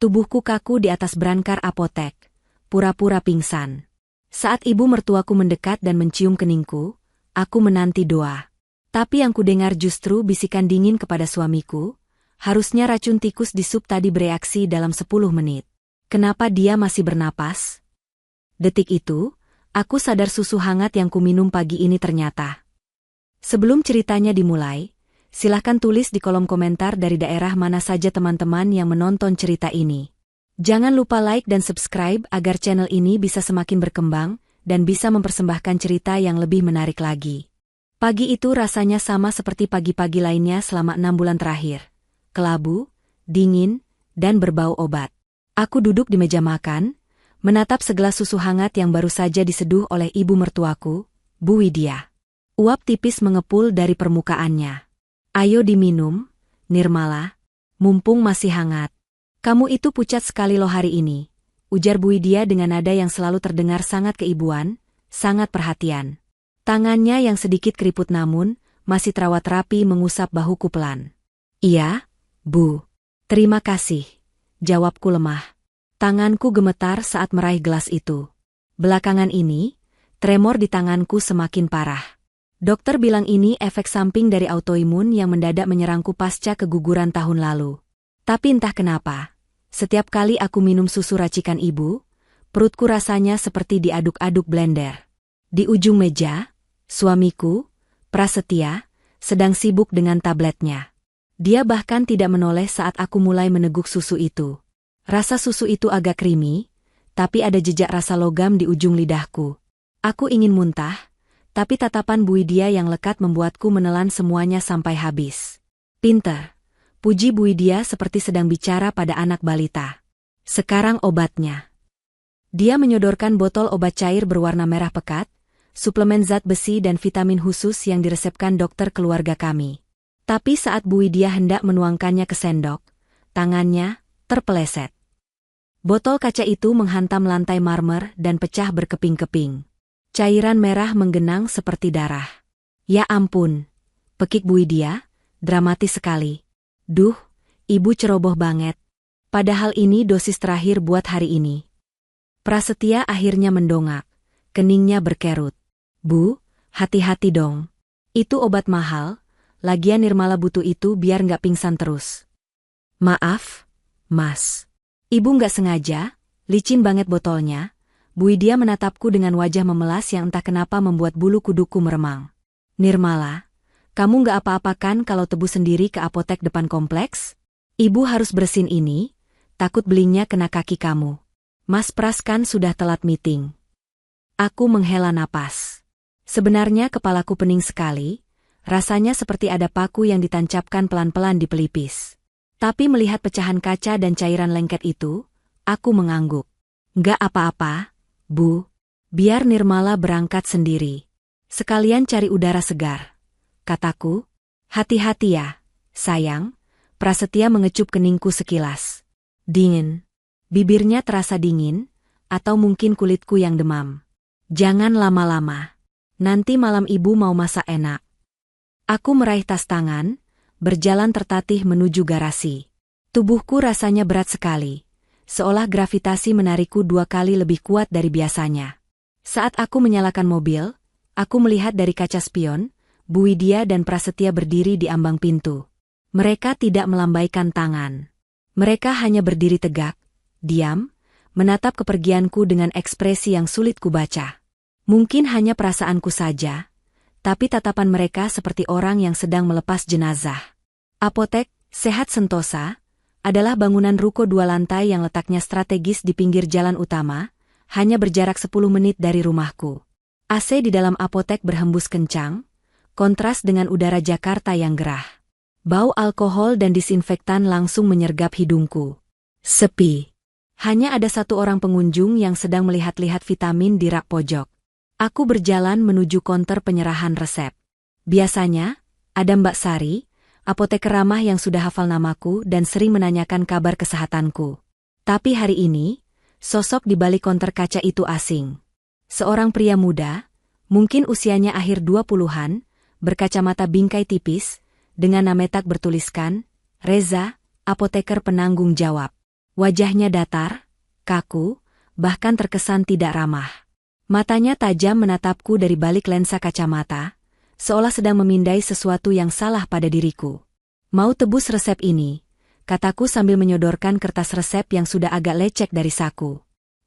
Tubuhku kaku di atas brankar apotek, pura-pura pingsan. Saat ibu mertuaku mendekat dan mencium keningku, aku menanti doa. Tapi yang kudengar justru bisikan dingin kepada suamiku, harusnya racun tikus di sup tadi bereaksi dalam 10 menit. Kenapa dia masih bernapas? Detik itu, aku sadar susu hangat yang kuminum pagi ini ternyata. Sebelum ceritanya dimulai, silahkan tulis di kolom komentar dari daerah mana saja teman-teman yang menonton cerita ini. Jangan lupa like dan subscribe agar channel ini bisa semakin berkembang dan bisa mempersembahkan cerita yang lebih menarik lagi. Pagi itu rasanya sama seperti pagi-pagi lainnya selama 6 bulan terakhir. Kelabu, dingin, dan berbau obat. Aku duduk di meja makan, menatap segelas susu hangat yang baru saja diseduh oleh ibu mertuaku, Bu Widya. Uap tipis mengepul dari permukaannya. Ayo diminum, Nirmala, mumpung masih hangat. Kamu itu pucat sekali loh hari ini, ujar Bu Widya dengan nada yang selalu terdengar sangat keibuan, sangat perhatian. Tangannya yang sedikit keriput namun, masih terawat rapi mengusap bahuku pelan. Iya, Bu. Terima kasih, jawabku lemah. Tanganku gemetar saat meraih gelas itu. Belakangan ini, tremor di tanganku semakin parah. Dokter bilang ini efek samping dari autoimun yang mendadak menyerangku pasca keguguran tahun lalu. Tapi entah kenapa, setiap kali aku minum susu racikan ibu, perutku rasanya seperti diaduk-aduk blender. Di ujung meja, suamiku, Prasetya, sedang sibuk dengan tabletnya. Dia bahkan tidak menoleh saat aku mulai meneguk susu itu. Rasa susu itu agak creamy, tapi ada jejak rasa logam di ujung lidahku. Aku ingin muntah, tapi tatapan Bu Widya yang lekat membuatku menelan semuanya sampai habis. Pinter, puji Bu Widya seperti sedang bicara pada anak balita. Sekarang obatnya. Dia menyodorkan botol obat cair berwarna merah pekat, suplemen zat besi dan vitamin khusus yang diresepkan dokter keluarga kami. Tapi saat Bu Widya hendak menuangkannya ke sendok, tangannya terpeleset. Botol kaca itu menghantam lantai marmer dan pecah berkeping-keping. Cairan merah menggenang seperti darah. Ya ampun, pekik Bu Widya, dramatis sekali. Duh, ibu ceroboh banget. Padahal ini dosis terakhir buat hari ini. Prasetya akhirnya mendongak, keningnya berkerut. Bu, hati-hati dong. Itu obat mahal, lagian Nirmala butuh itu biar nggak pingsan terus. Maaf, Mas. Ibu nggak sengaja, licin banget botolnya. Bu Widya menatapku dengan wajah memelas yang entah kenapa membuat bulu kuduku meremang. Nirmala, kamu nggak apa-apa kan kalau tebus sendiri ke apotek depan kompleks? Ibu harus bersin ini, takut belingnya kena kaki kamu. Mas Pras kan sudah telat meeting. Aku menghela napas. Sebenarnya kepalaku pening sekali, rasanya seperti ada paku yang ditancapkan pelan-pelan di pelipis. Tapi melihat pecahan kaca dan cairan lengket itu, aku mengangguk. Nggak apa-apa, Bu, biar Nirmala berangkat sendiri. Sekalian cari udara segar. Kataku, hati-hati ya, sayang. Prasetya mengecup keningku sekilas. Dingin. Bibirnya terasa dingin, atau mungkin kulitku yang demam. Jangan lama-lama. Nanti malam ibu mau masak enak. Aku meraih tas tangan, berjalan tertatih menuju garasi. Tubuhku rasanya berat sekali. Seolah gravitasi menarikku 2 kali lebih kuat dari biasanya. Saat aku menyalakan mobil, aku melihat dari kaca spion, Bu Widya dan Prasetya berdiri di ambang pintu. Mereka tidak melambaikan tangan. Mereka hanya berdiri tegak, diam, menatap kepergianku dengan ekspresi yang sulit kubaca. Mungkin hanya perasaanku saja, tapi tatapan mereka seperti orang yang sedang melepas jenazah. Apotek Sehat Sentosa adalah bangunan ruko 2 lantai yang letaknya strategis di pinggir jalan utama, hanya berjarak 10 menit dari rumahku. AC di dalam apotek berhembus kencang, kontras dengan udara Jakarta yang gerah. Bau alkohol dan disinfektan langsung menyergap hidungku. Sepi. Hanya ada 1 orang pengunjung yang sedang melihat-lihat vitamin di rak pojok. Aku berjalan menuju konter penyerahan resep. Biasanya, ada Mbak Sari, apoteker ramah yang sudah hafal namaku dan sering menanyakan kabar kesehatanku. Tapi hari ini, sosok di balik konter kaca itu asing. Seorang pria muda, mungkin usianya akhir 20-an, berkacamata bingkai tipis, dengan nametak bertuliskan, Reza, apoteker penanggung jawab. Wajahnya datar, kaku, bahkan terkesan tidak ramah. Matanya tajam menatapku dari balik lensa kacamata, seolah sedang memindai sesuatu yang salah pada diriku. Mau tebus resep ini, kataku sambil menyodorkan kertas resep yang sudah agak lecek dari saku.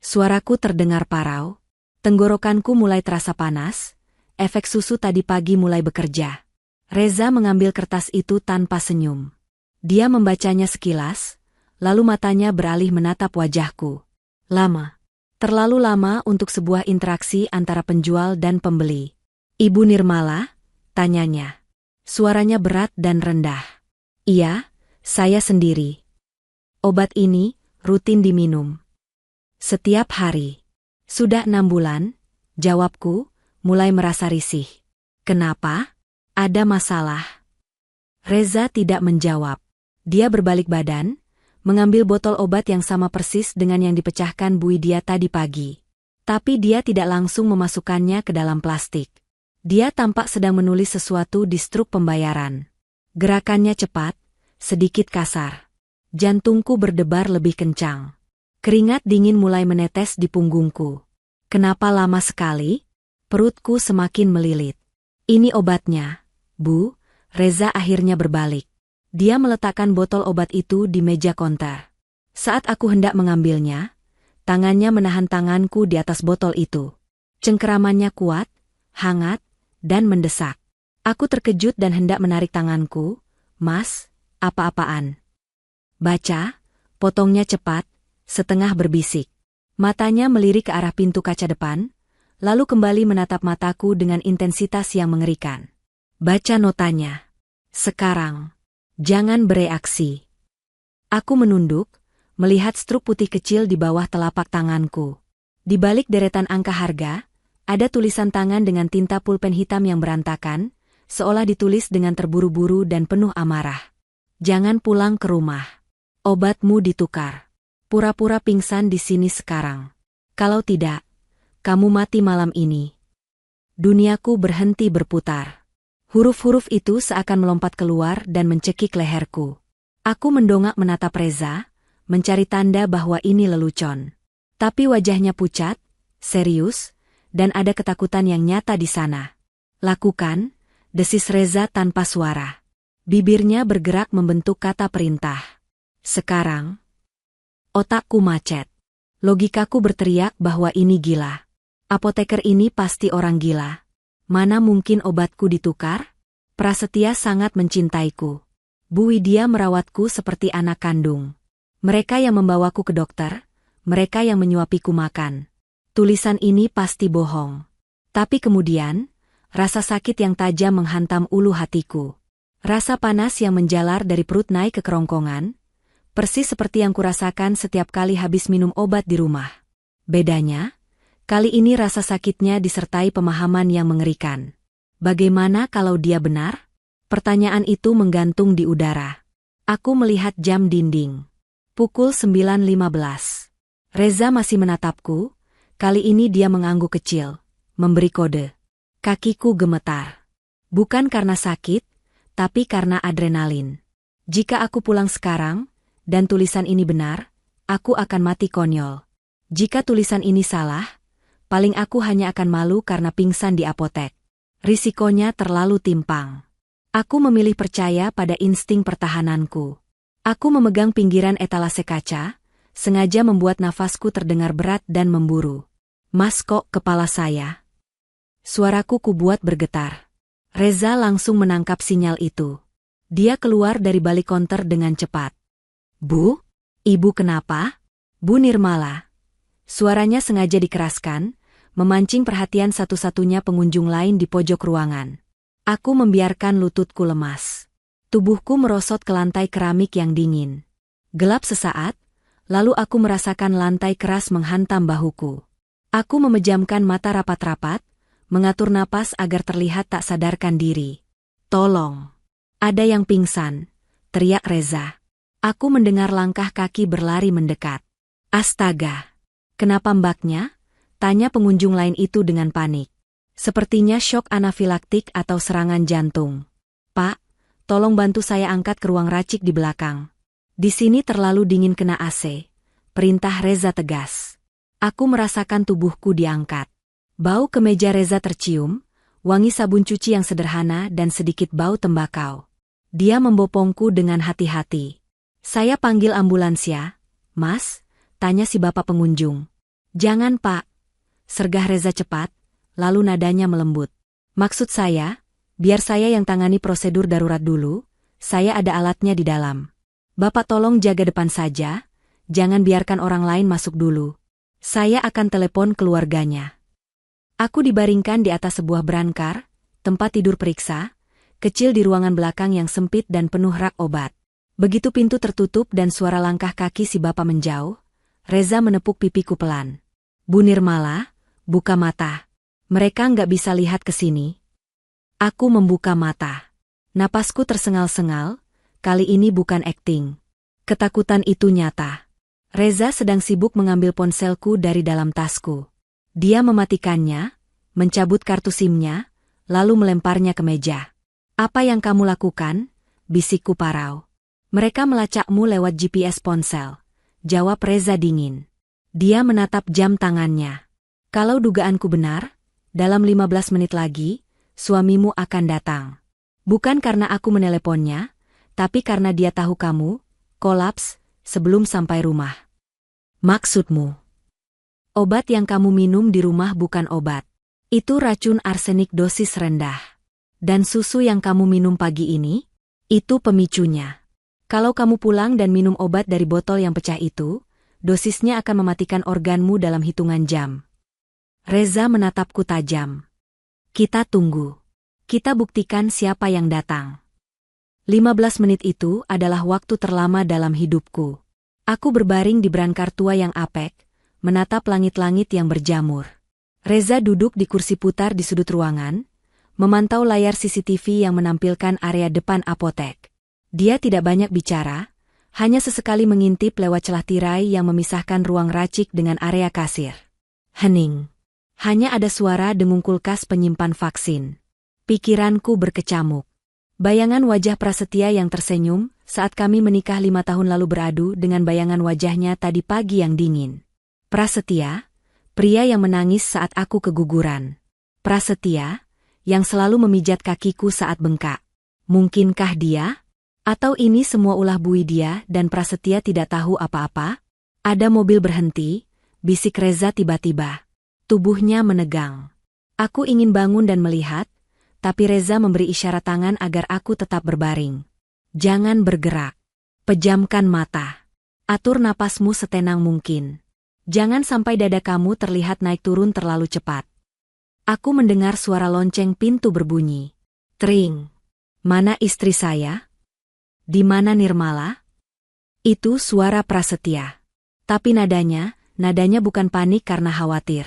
Suaraku terdengar parau, tenggorokanku mulai terasa panas, efek susu tadi pagi mulai bekerja. Reza mengambil kertas itu tanpa senyum. Dia membacanya sekilas, lalu matanya beralih menatap wajahku. Lama. Terlalu lama untuk sebuah interaksi antara penjual dan pembeli. Ibu Nirmala? Tanyanya. Suaranya berat dan rendah. Iya, saya sendiri. Obat ini rutin diminum. Setiap hari. Sudah 6 bulan, jawabku, mulai merasa risih. Kenapa? Ada masalah? Reza tidak menjawab. Dia berbalik badan, mengambil botol obat yang sama persis dengan yang dipecahkan Bu Widya tadi pagi. Tapi dia tidak langsung memasukkannya ke dalam plastik. Dia tampak sedang menulis sesuatu di struk pembayaran. Gerakannya cepat, sedikit kasar. Jantungku berdebar lebih kencang. Keringat dingin mulai menetes di punggungku. Kenapa lama sekali? Perutku semakin melilit. Ini obatnya, Bu. Reza akhirnya berbalik. Dia meletakkan botol obat itu di meja konter. Saat aku hendak mengambilnya, tangannya menahan tanganku di atas botol itu. Cengkeramannya kuat, hangat, dan mendesak. Aku terkejut dan hendak menarik tanganku. Mas, apa-apaan? Baca, potongnya cepat, setengah berbisik. Matanya melirik ke arah pintu kaca depan, lalu kembali menatap mataku dengan intensitas yang mengerikan. Baca notanya. Sekarang. Jangan bereaksi. Aku menunduk, melihat struk putih kecil di bawah telapak tanganku. Di balik deretan angka harga, ada tulisan tangan dengan tinta pulpen hitam yang berantakan, seolah ditulis dengan terburu-buru dan penuh amarah. Jangan pulang ke rumah. Obatmu ditukar. Pura-pura pingsan di sini sekarang. Kalau tidak, kamu mati malam ini. Duniaku berhenti berputar. Huruf-huruf itu seakan melompat keluar dan mencekik leherku. Aku mendongak menatap Reza, mencari tanda bahwa ini lelucon. Tapi wajahnya pucat, serius, dan ada ketakutan yang nyata di sana. Lakukan, desis Reza tanpa suara. Bibirnya bergerak membentuk kata perintah. Sekarang. Otakku macet. Logikaku berteriak bahwa ini gila. Apoteker ini pasti orang gila. Mana mungkin obatku ditukar? Prasetya sangat mencintaiku. Bu Widya merawatku seperti anak kandung. Mereka yang membawaku ke dokter, mereka yang menyuapiku makan. Tulisan ini pasti bohong. Tapi kemudian, rasa sakit yang tajam menghantam ulu hatiku. Rasa panas yang menjalar dari perut naik ke kerongkongan, persis seperti yang kurasakan setiap kali habis minum obat di rumah. Bedanya, kali ini rasa sakitnya disertai pemahaman yang mengerikan. Bagaimana kalau dia benar? Pertanyaan itu menggantung di udara. Aku melihat jam dinding. Pukul 9.15. Reza masih menatapku, kali ini dia mengangguk kecil, memberi kode. Kakiku gemetar. Bukan karena sakit, tapi karena adrenalin. Jika aku pulang sekarang, dan tulisan ini benar, aku akan mati konyol. Jika tulisan ini salah, paling aku hanya akan malu karena pingsan di apotek. Risikonya terlalu timpang. Aku memilih percaya pada insting pertahananku. Aku memegang pinggiran etalase kaca, sengaja membuat nafasku terdengar berat dan memburu. Mas, kok kepala saya? Suaraku kubuat bergetar. Reza langsung menangkap sinyal itu. Dia keluar dari balik konter dengan cepat. Bu? Ibu kenapa? Bu Nirmala. Suaranya sengaja dikeraskan, memancing perhatian satu-satunya pengunjung lain di pojok ruangan. Aku membiarkan lututku lemas. Tubuhku merosot ke lantai keramik yang dingin. Gelap sesaat, lalu aku merasakan lantai keras menghantam bahuku. Aku memejamkan mata rapat-rapat, mengatur napas agar terlihat tak sadarkan diri. Tolong! Ada yang pingsan, teriak Reza. Aku mendengar langkah kaki berlari mendekat. Astaga! Kenapa mbaknya? Tanya pengunjung lain itu dengan panik. Sepertinya syok anafilaktik atau serangan jantung. Pak, tolong bantu saya angkat ke ruang racik di belakang. Di sini terlalu dingin kena AC. perintah Reza tegas. Aku merasakan tubuhku diangkat. Bau kemeja Reza tercium, wangi sabun cuci yang sederhana dan sedikit bau tembakau. Dia membopongku dengan hati-hati. Saya panggil ambulans ya, Mas, tanya si bapak pengunjung. Jangan Pak, sergah Reza cepat, lalu nadanya melembut. Maksud saya, biar saya yang tangani prosedur darurat dulu, saya ada alatnya di dalam. Bapak tolong jaga depan saja, jangan biarkan orang lain masuk dulu. Saya akan telepon keluarganya. Aku dibaringkan di atas sebuah brankar, tempat tidur periksa, kecil di ruangan belakang yang sempit dan penuh rak obat. Begitu pintu tertutup dan suara langkah kaki si bapak menjauh, Reza menepuk pipiku pelan. Bu Nirmala, buka mata. Mereka nggak bisa lihat ke sini. Aku membuka mata. Napasku tersengal-sengal, kali ini bukan akting. Ketakutan itu nyata. Reza sedang sibuk mengambil ponselku dari dalam tasku. Dia mematikannya, mencabut kartu SIM-nya, lalu melemparnya ke meja. Apa yang kamu lakukan? Bisikku parau. Mereka melacakmu lewat GPS ponsel. Jawab Reza dingin. Dia menatap jam tangannya. Kalau dugaanku benar, dalam 15 menit lagi, suamimu akan datang. Bukan karena aku meneleponnya, tapi karena dia tahu kamu kolaps sebelum sampai rumah. Maksudmu? Obat yang kamu minum di rumah bukan obat. Itu racun arsenik dosis rendah. Dan susu yang kamu minum pagi ini, itu pemicunya. Kalau kamu pulang dan minum obat dari botol yang pecah itu, dosisnya akan mematikan organmu dalam hitungan jam. Reza menatapku tajam. Kita tunggu. Kita buktikan siapa yang datang. 15 menit itu adalah waktu terlama dalam hidupku. Aku berbaring di brankar tua yang apek, menatap langit-langit yang berjamur. Reza duduk di kursi putar di sudut ruangan, memantau layar CCTV yang menampilkan area depan apotek. Dia tidak banyak bicara, hanya sesekali mengintip lewat celah tirai yang memisahkan ruang racik dengan area kasir. Hening. Hanya ada suara dengung kulkas penyimpan vaksin. Pikiranku berkecamuk. Bayangan wajah Prasetya yang tersenyum saat kami menikah 5 tahun lalu beradu dengan bayangan wajahnya tadi pagi yang dingin. Prasetya, pria yang menangis saat aku keguguran. Prasetya, yang selalu memijat kakiku saat bengkak. Mungkinkah dia? Atau ini semua ulah bui dia dan Prasetya tidak tahu apa-apa? Ada mobil berhenti, bisik Reza tiba-tiba. Tubuhnya menegang. Aku ingin bangun dan melihat, tapi Reza memberi isyarat tangan agar aku tetap berbaring. Jangan bergerak. Pejamkan mata. Atur napasmu setenang mungkin. Jangan sampai dada kamu terlihat naik turun terlalu cepat. Aku mendengar suara lonceng pintu berbunyi. Tring. Mana istri saya? Di mana Nirmala? Itu suara Prasetya. Tapi nadanya bukan panik karena khawatir.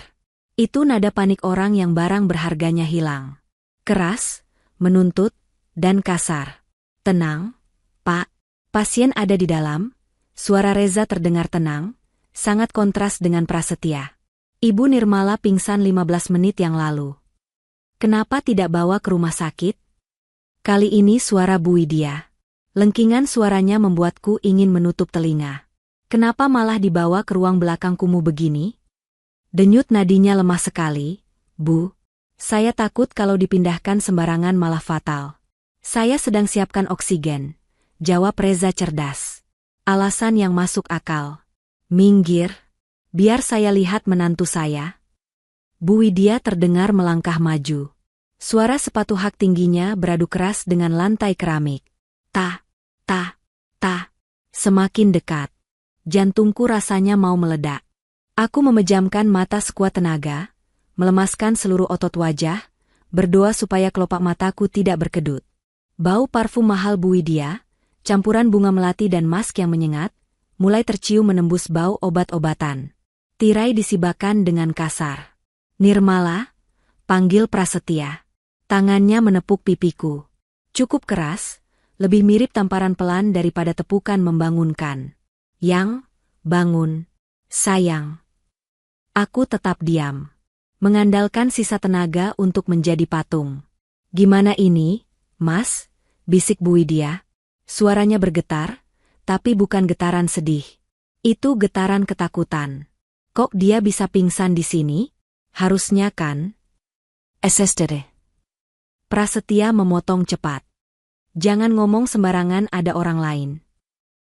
Itu nada panik orang yang barang berharganya hilang. Keras, menuntut, dan kasar. Tenang, Pak. Pasien ada di dalam. Suara Reza terdengar tenang, sangat kontras dengan Prasetya. Ibu Nirmala pingsan 15 menit yang lalu. Kenapa tidak bawa ke rumah sakit? Kali ini suara Bu Widya. Lengkingan suaranya membuatku ingin menutup telinga. Kenapa malah dibawa ke ruang belakang kumuh begini? Denyut nadinya lemah sekali. Bu, saya takut kalau dipindahkan sembarangan malah fatal. Saya sedang siapkan oksigen, jawab Reza cerdas. Alasan yang masuk akal. Minggir, biar saya lihat menantu saya. Bu Widya terdengar melangkah maju. Suara sepatu hak tingginya beradu keras dengan lantai keramik. Ta, semakin dekat. Jantungku rasanya mau meledak. Aku memejamkan mata sekuat tenaga, melemaskan seluruh otot wajah, berdoa supaya kelopak mataku tidak berkedut. Bau parfum mahal Bu Widya, campuran bunga melati dan mask yang menyengat, mulai tercium menembus bau obat-obatan. Tirai disibakan dengan kasar. Nirmala, panggil Prasetya. Tangannya menepuk pipiku. Cukup keras, lebih mirip tamparan pelan daripada tepukan membangunkan. Yang, bangun, sayang. Aku tetap diam. Mengandalkan sisa tenaga untuk menjadi patung. Gimana ini, Mas? Bisik Bu Widya. Suaranya bergetar, tapi bukan getaran sedih. Itu getaran ketakutan. Kok dia bisa pingsan di sini? Harusnya kan? SSTD. Prasetya memotong cepat. Jangan ngomong sembarangan, ada orang lain.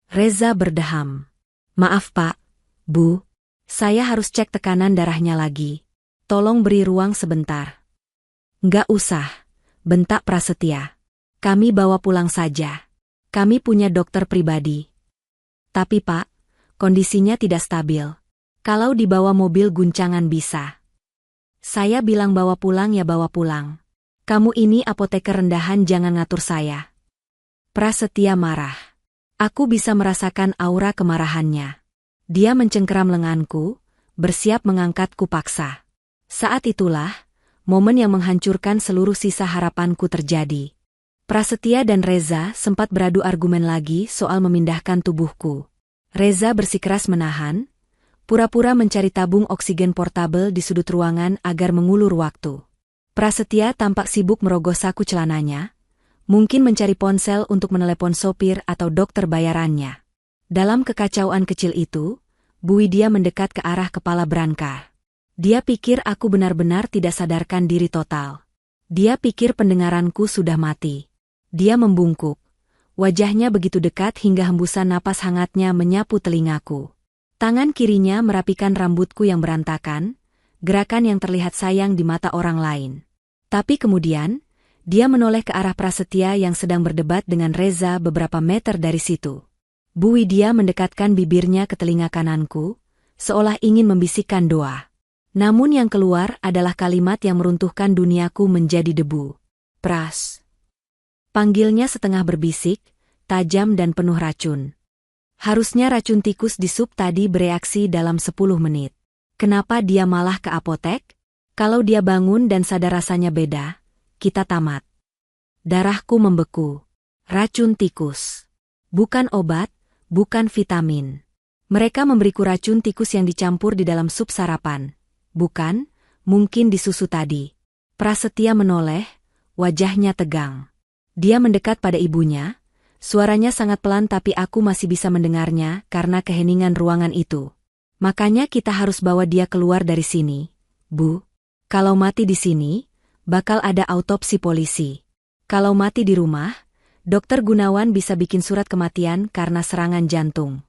Reza berdeham. Maaf Pak, Bu. Saya harus cek tekanan darahnya lagi. Tolong beri ruang sebentar. Nggak usah, bentak Prasetya. Kami bawa pulang saja. Kami punya dokter pribadi. Tapi Pak, kondisinya tidak stabil. Kalau dibawa mobil guncangan bisa. Saya bilang bawa pulang ya bawa pulang. Kamu ini apoteker rendahan, jangan ngatur saya. Prasetya marah. Aku bisa merasakan aura kemarahannya. Dia mencengkeram lenganku, bersiap mengangkatku paksa. Saat itulah, momen yang menghancurkan seluruh sisa harapanku terjadi. Prasetya dan Reza sempat beradu argumen lagi soal memindahkan tubuhku. Reza bersikeras menahan, pura-pura mencari tabung oksigen portabel di sudut ruangan agar mengulur waktu. Prasetya tampak sibuk merogoh saku celananya, mungkin mencari ponsel untuk menelepon sopir atau dokter bayarannya. Dalam kekacauan kecil itu, Bu Widya mendekat ke arah kepala Brankar. Dia pikir aku benar-benar tidak sadarkan diri total. Dia pikir pendengaranku sudah mati. Dia membungkuk. Wajahnya begitu dekat hingga hembusan napas hangatnya menyapu telingaku. Tangan kirinya merapikan rambutku yang berantakan, gerakan yang terlihat sayang di mata orang lain. Tapi kemudian, dia menoleh ke arah Prasetya yang sedang berdebat dengan Reza beberapa meter dari situ. Bu Widya mendekatkan bibirnya ke telinga kananku, seolah ingin membisikkan doa. Namun yang keluar adalah kalimat yang meruntuhkan duniaku menjadi debu. Pras. Panggilnya setengah berbisik, tajam dan penuh racun. Harusnya racun tikus di sup tadi bereaksi dalam 10 menit. Kenapa dia malah ke apotek? Kalau dia bangun dan sadar rasanya beda, kita tamat. Darahku membeku. Racun tikus. Bukan obat, bukan vitamin. Mereka memberiku racun tikus yang dicampur di dalam sup sarapan. Bukan, mungkin di susu tadi. Prasetya menoleh, wajahnya tegang. Dia mendekat pada ibunya. Suaranya sangat pelan tapi aku masih bisa mendengarnya karena keheningan ruangan itu. Makanya kita harus bawa dia keluar dari sini, Bu. Kalau mati di sini, bakal ada autopsi polisi. Kalau mati di rumah, Dokter Gunawan bisa bikin surat kematian karena serangan jantung.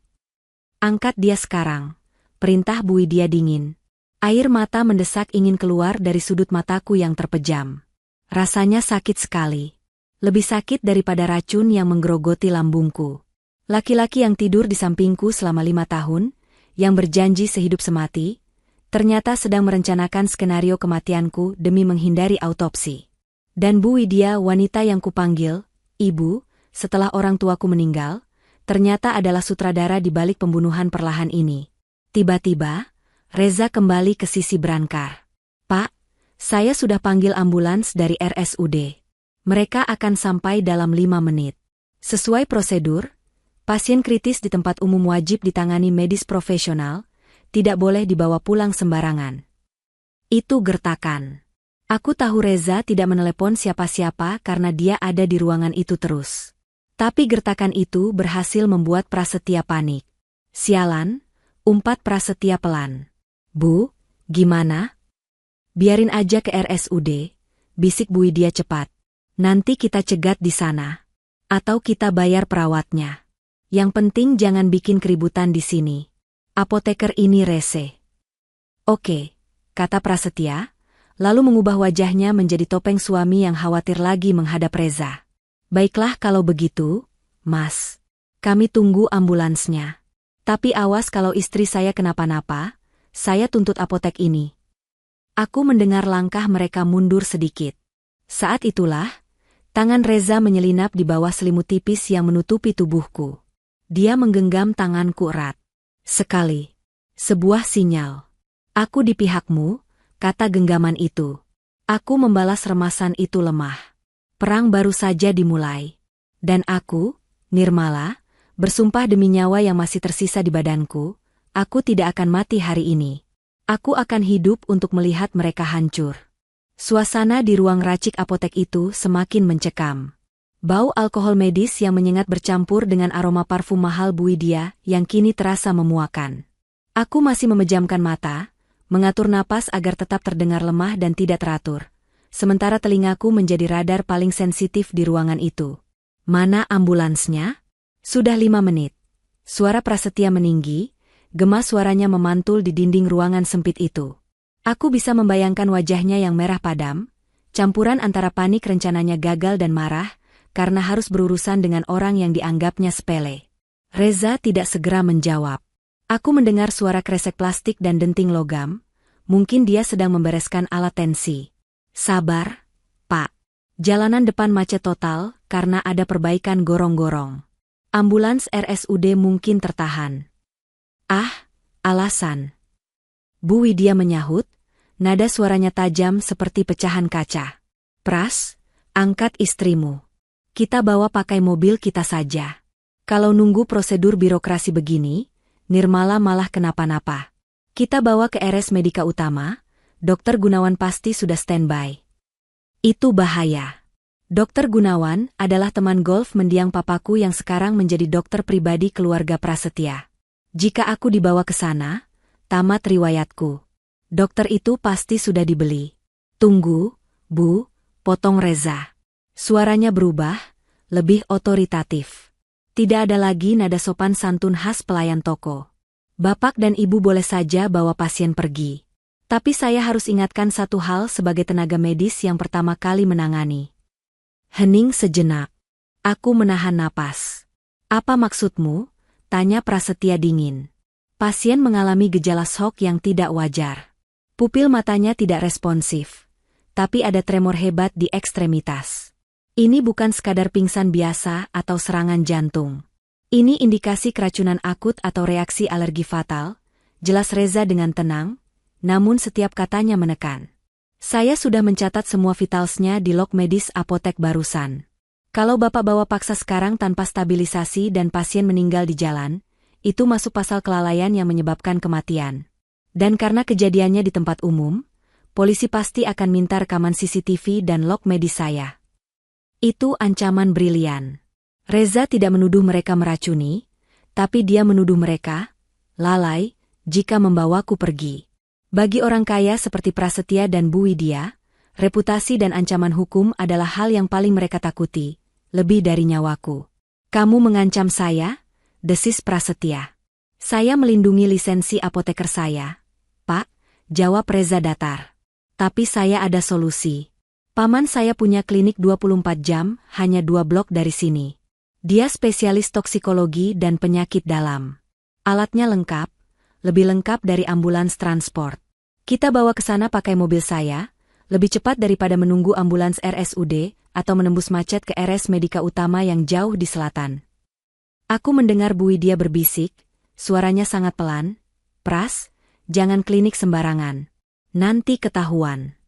Angkat dia sekarang, perintah Bu Widya dingin. Air mata mendesak ingin keluar dari sudut mataku yang terpejam. Rasanya sakit sekali. Lebih sakit daripada racun yang menggerogoti lambungku. Laki-laki yang tidur di sampingku selama 5 tahun, yang berjanji sehidup semati, ternyata sedang merencanakan skenario kematianku demi menghindari autopsi. Dan Bu Widya, wanita yang kupanggil Ibu, setelah orang tuaku meninggal, ternyata adalah sutradara di balik pembunuhan perlahan ini. Tiba-tiba, Reza kembali ke sisi Brankar. Pak, saya sudah panggil ambulans dari RSUD. Mereka akan sampai dalam 5 menit. Sesuai prosedur, pasien kritis di tempat umum wajib ditangani medis profesional, tidak boleh dibawa pulang sembarangan. Itu gertakan. Aku tahu Reza tidak menelepon siapa-siapa karena dia ada di ruangan itu terus. Tapi gertakan itu berhasil membuat Prasetya panik. Sialan, umpat Prasetya pelan. Bu, gimana? Biarin aja ke RSUD, bisik Bu Widya cepat. Nanti kita cegat di sana. Atau kita bayar perawatnya. Yang penting jangan bikin keributan di sini. Apoteker ini rese. Oke, kata Prasetya, lalu mengubah wajahnya menjadi topeng suami yang khawatir lagi menghadap Reza. Baiklah kalau begitu, Mas. Kami tunggu ambulansnya. Tapi awas kalau istri saya kenapa-napa, saya tuntut apotek ini. Aku mendengar langkah mereka mundur sedikit. Saat itulah, tangan Reza menyelinap di bawah selimut tipis yang menutupi tubuhku. Dia menggenggam tanganku erat. Sekali. Sebuah sinyal. Aku di pihakmu, kata genggaman itu. Aku membalas remasan itu lemah. Perang baru saja dimulai. Dan aku, Nirmala, bersumpah demi nyawa yang masih tersisa di badanku, aku tidak akan mati hari ini. Aku akan hidup untuk melihat mereka hancur. Suasana di ruang racik apotek itu semakin mencekam. Bau alkohol medis yang menyengat bercampur dengan aroma parfum mahal Bu Widya yang kini terasa memuakan. Aku masih memejamkan mata, mengatur napas agar tetap terdengar lemah dan tidak teratur. Sementara telingaku menjadi radar paling sensitif di ruangan itu. Mana ambulansnya? Sudah 5 menit. Suara Prasetya meninggi, gema suaranya memantul di dinding ruangan sempit itu. Aku bisa membayangkan wajahnya yang merah padam, campuran antara panik rencananya gagal dan marah, karena harus berurusan dengan orang yang dianggapnya sepele. Reza tidak segera menjawab. Aku mendengar suara kresek plastik dan denting logam, mungkin dia sedang membereskan alat tensi. Sabar, Pak. Jalanan depan macet total karena ada perbaikan gorong-gorong. Ambulans RSUD mungkin tertahan. Ah, alasan. Bu Widya menyahut, nada suaranya tajam seperti pecahan kaca. Pras, angkat istrimu. Kita bawa pakai mobil kita saja. Kalau nunggu prosedur birokrasi begini, Nirmala malah kenapa-napa. Kita bawa ke RS Medika Utama, Dokter Gunawan pasti sudah standby. Itu bahaya. Dokter Gunawan adalah teman golf mendiang papaku yang sekarang menjadi dokter pribadi keluarga Prasetya. Jika aku dibawa ke sana, tamat riwayatku. Dokter itu pasti sudah dibeli. Tunggu, Bu, potong Reza. Suaranya berubah, lebih otoritatif. Tidak ada lagi nada sopan santun khas pelayan toko. Bapak dan Ibu boleh saja bawa pasien pergi. Tapi saya harus ingatkan satu hal sebagai tenaga medis yang pertama kali menangani. Hening sejenak. Aku menahan napas. Apa maksudmu? Tanya Prasetya dingin. Pasien mengalami gejala shock yang tidak wajar. Pupil matanya tidak responsif. Tapi ada tremor hebat di ekstremitas. Ini bukan sekadar pingsan biasa atau serangan jantung. Ini indikasi keracunan akut atau reaksi alergi fatal, jelas Reza dengan tenang, namun setiap katanya menekan. Saya sudah mencatat semua vitalsnya di log medis apotek barusan. Kalau Bapak bawa paksa sekarang tanpa stabilisasi dan pasien meninggal di jalan, itu masuk pasal kelalaian yang menyebabkan kematian. Dan karena kejadiannya di tempat umum, polisi pasti akan minta rekaman CCTV dan log medis saya. Itu ancaman brilian. Reza tidak menuduh mereka meracuni, tapi dia menuduh mereka lalai jika membawaku pergi. Bagi orang kaya seperti Prasetya dan Bu Widya, reputasi dan ancaman hukum adalah hal yang paling mereka takuti, lebih dari nyawaku. Kamu mengancam saya? Desis Prasetya. Saya melindungi lisensi apoteker saya, Pak, jawab Reza datar. Tapi saya ada solusi. Paman saya punya klinik 24 jam, hanya 2 blok dari sini. Dia spesialis toksikologi dan penyakit dalam. Alatnya lengkap, lebih lengkap dari ambulans transport. Kita bawa ke sana pakai mobil saya, lebih cepat daripada menunggu ambulans RSUD atau menembus macet ke RS Medika Utama yang jauh di selatan. Aku mendengar Bu Widya berbisik, suaranya sangat pelan. Pras, jangan klinik sembarangan. Nanti ketahuan.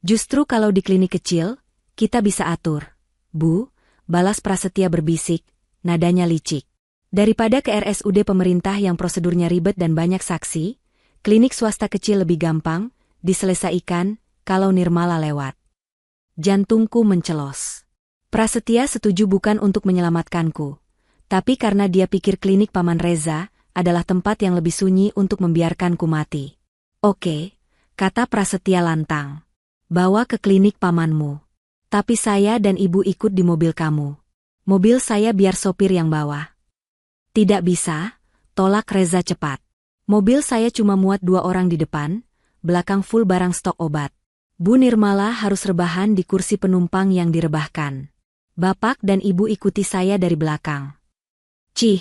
Justru kalau di klinik kecil, kita bisa atur. Bu, balas Prasetya berbisik, nadanya licik. Daripada ke RSUD pemerintah yang prosedurnya ribet dan banyak saksi, klinik swasta kecil lebih gampang, diselesaikan, kalau Nirmala lewat. Jantungku mencelos. Prasetya setuju bukan untuk menyelamatkanku, tapi karena dia pikir klinik Paman Reza adalah tempat yang lebih sunyi untuk membiarkanku mati. Oke, kata Prasetya lantang. Bawa ke klinik pamanmu. Tapi saya dan Ibu ikut di mobil kamu. Mobil saya biar sopir yang bawa. Tidak bisa, tolak Reza cepat. Mobil saya cuma muat 2 orang di depan, belakang full barang stok obat. Bu Nirmala harus rebahan di kursi penumpang yang direbahkan. Bapak dan Ibu ikuti saya dari belakang. Cih,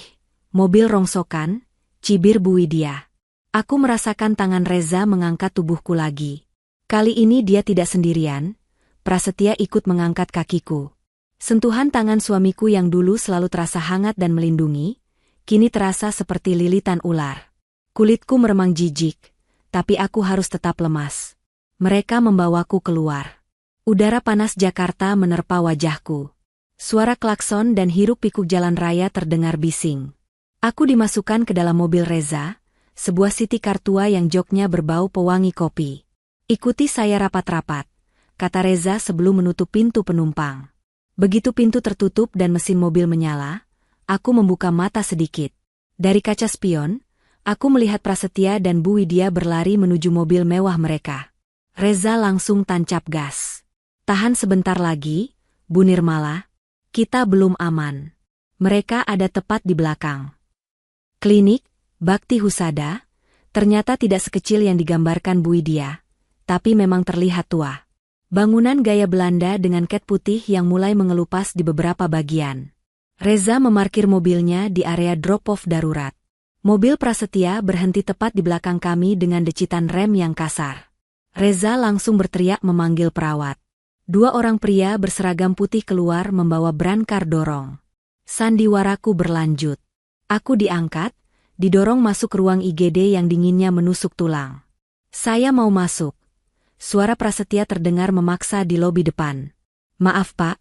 mobil rongsokan, cibir Bu Widya. Aku merasakan tangan Reza mengangkat tubuhku lagi. Kali ini dia tidak sendirian, Prasetya ikut mengangkat kakiku. Sentuhan tangan suamiku yang dulu selalu terasa hangat dan melindungi, kini terasa seperti lilitan ular. Kulitku meremang jijik, tapi aku harus tetap lemas. Mereka membawaku keluar. Udara panas Jakarta menerpa wajahku. Suara klakson dan hiruk-pikuk jalan raya terdengar bising. Aku dimasukkan ke dalam mobil Reza, sebuah City car tua yang joknya berbau pewangi kopi. Ikuti saya rapat-rapat, kata Reza sebelum menutup pintu penumpang. Begitu pintu tertutup dan mesin mobil menyala, aku membuka mata sedikit. Dari kaca spion, aku melihat Prasetya dan Bu Widya berlari menuju mobil mewah mereka. Reza langsung tancap gas. Tahan sebentar lagi, Bu Nirmala. Kita belum aman. Mereka ada tepat di belakang. Klinik, Bakti Husada, ternyata tidak sekecil yang digambarkan Bu Widya, tapi memang terlihat tua. Bangunan gaya Belanda dengan cat putih yang mulai mengelupas di beberapa bagian. Reza memarkir mobilnya di area drop-off darurat. Mobil Prasetya berhenti tepat di belakang kami dengan decitan rem yang kasar. Reza langsung berteriak memanggil perawat. 2 orang pria berseragam putih keluar membawa brankar dorong. Sandiwaraku berlanjut. Aku diangkat, didorong masuk ruang IGD yang dinginnya menusuk tulang. Saya mau masuk. Suara Prasetya terdengar memaksa di lobi depan. Maaf Pak,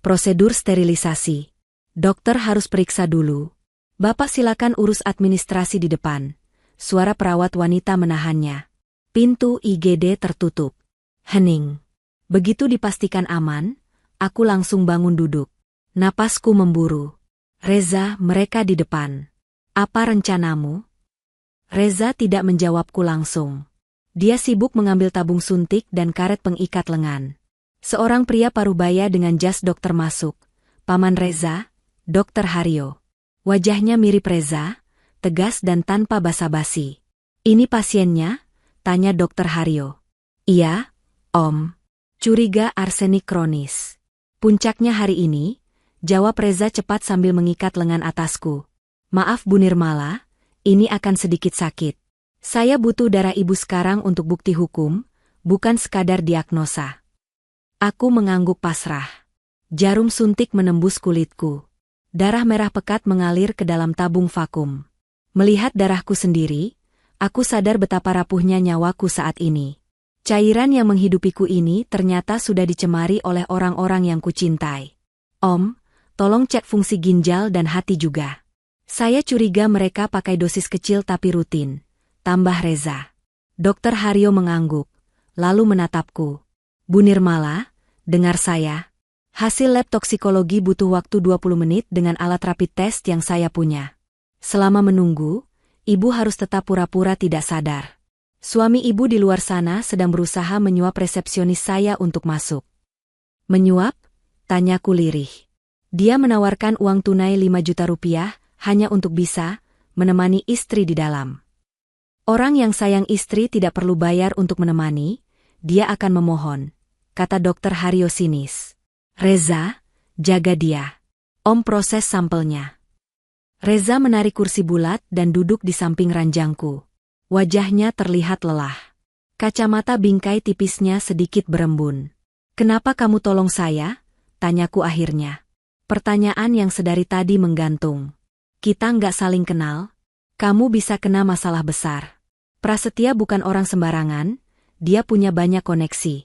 prosedur sterilisasi. Dokter harus periksa dulu. Bapak silakan urus administrasi di depan. Suara perawat wanita menahannya. Pintu IGD tertutup. Hening. Begitu dipastikan aman, aku langsung bangun duduk. Napasku memburu. Reza, mereka di depan. Apa rencanamu? Reza tidak menjawabku langsung. Dia sibuk mengambil tabung suntik dan karet pengikat lengan. Seorang pria parubaya dengan jas dokter masuk. Paman Reza, Dokter Haryo. Wajahnya mirip Reza, tegas dan tanpa basa-basi. Ini pasiennya? Tanya Dokter Haryo. Iya, Om. Curiga arsenik kronis. Puncaknya hari ini, jawab Reza cepat sambil mengikat lengan atasku. Maaf Bu Nirmala, ini akan sedikit sakit. Saya butuh darah ibu sekarang untuk bukti hukum, bukan sekadar diagnosa. Aku mengangguk pasrah. Jarum suntik menembus kulitku. Darah merah pekat mengalir ke dalam tabung vakum. Melihat darahku sendiri, aku sadar betapa rapuhnya nyawaku saat ini. Cairan yang menghidupiku ini ternyata sudah dicemari oleh orang-orang yang kucintai. Om, tolong cek fungsi ginjal dan hati juga. Saya curiga mereka pakai dosis kecil tapi rutin. Tambah Reza. Dokter Haryo mengangguk, lalu menatapku. Bu Nirmala, dengar saya. Hasil lab toksikologi butuh waktu 20 menit dengan alat rapid test yang saya punya. Selama menunggu, ibu harus tetap pura-pura tidak sadar. Suami ibu di luar sana sedang berusaha menyuap resepsionis saya untuk masuk. Menyuap? Tanyaku lirih. Dia menawarkan uang tunai 5 juta rupiah hanya untuk bisa menemani istri di dalam. Orang yang sayang istri tidak perlu bayar untuk menemani, dia akan memohon, kata Dokter Haryo sinis. Reza, jaga dia. Om proses sampelnya. Reza menarik kursi bulat dan duduk di samping ranjangku. Wajahnya terlihat lelah. Kacamata bingkai tipisnya sedikit berembun. Kenapa kamu tolong saya? Tanyaku akhirnya. Pertanyaan yang sedari tadi menggantung. Kita nggak saling kenal. Kamu bisa kena masalah besar. Prasetya bukan orang sembarangan, dia punya banyak koneksi.